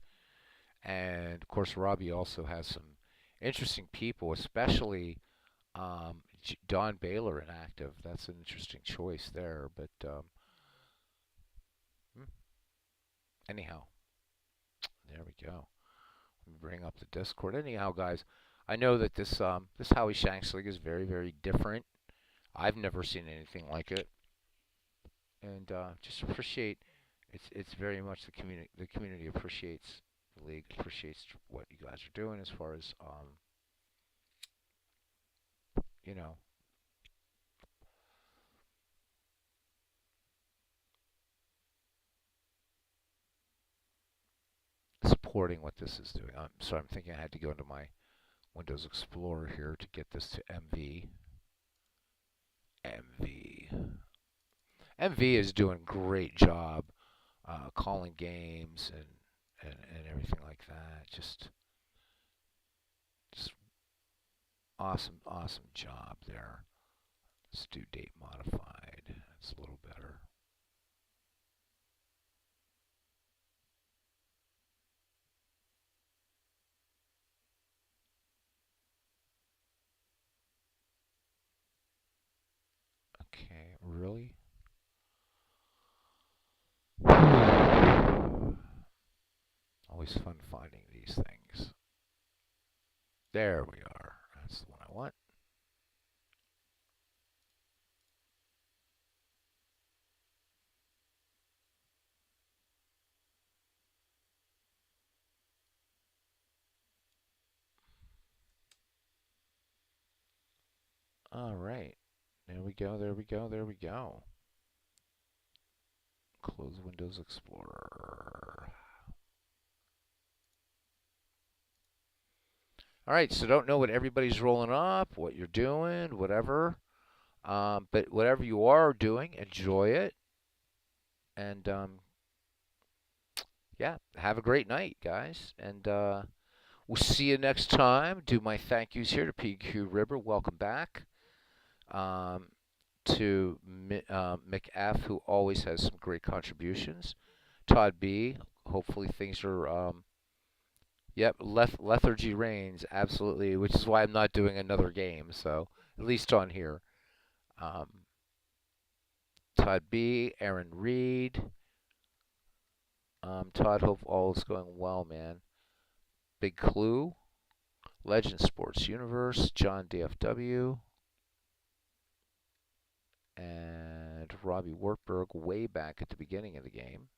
And of course, Robbie also has some interesting people, especially Don Baylor inactive. That's an interesting choice there. But hmm, anyhow, there we go. Bring up the Discord. Anyhow, guys, I know that this Howie Shanks League is very very different. I've never seen anything like it, and just appreciate it's very much the community. The community appreciates the league, appreciates what you guys are doing as far as you know supporting what this is doing. So I'm thinking I had to go into my Windows Explorer here to get this to MV. MV. MV is doing a great job calling games and everything like that. Just awesome job there. Let's do date modified. That's a little better. Okay, really? Always fun finding these things. There we are. That's the one I want. All right. There we go. There we go. There we go. Close Windows Explorer. All right, so don't know what everybody's rolling up, what you're doing, whatever. But whatever you are doing, enjoy it. And yeah, have a great night, guys. And we'll see you next time. Do my thank yous here to PQ River. Welcome back. Um, to McF, who always has some great contributions. Todd B. Hopefully things are. Yep, lethargy reigns absolutely, which is why I'm not doing another game. So at least on here. Um, Todd B. Aaron Reed. Todd, hope all is going well, man. Big Clue. Legend Sports Universe. John DFW. And Robbie Wartburg way back at the beginning of the game.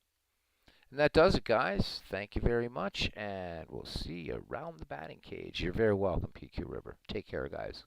And that does it, guys. Thank you very much, and we'll see you around the batting cage. You're very welcome, PQ River. Take care, guys.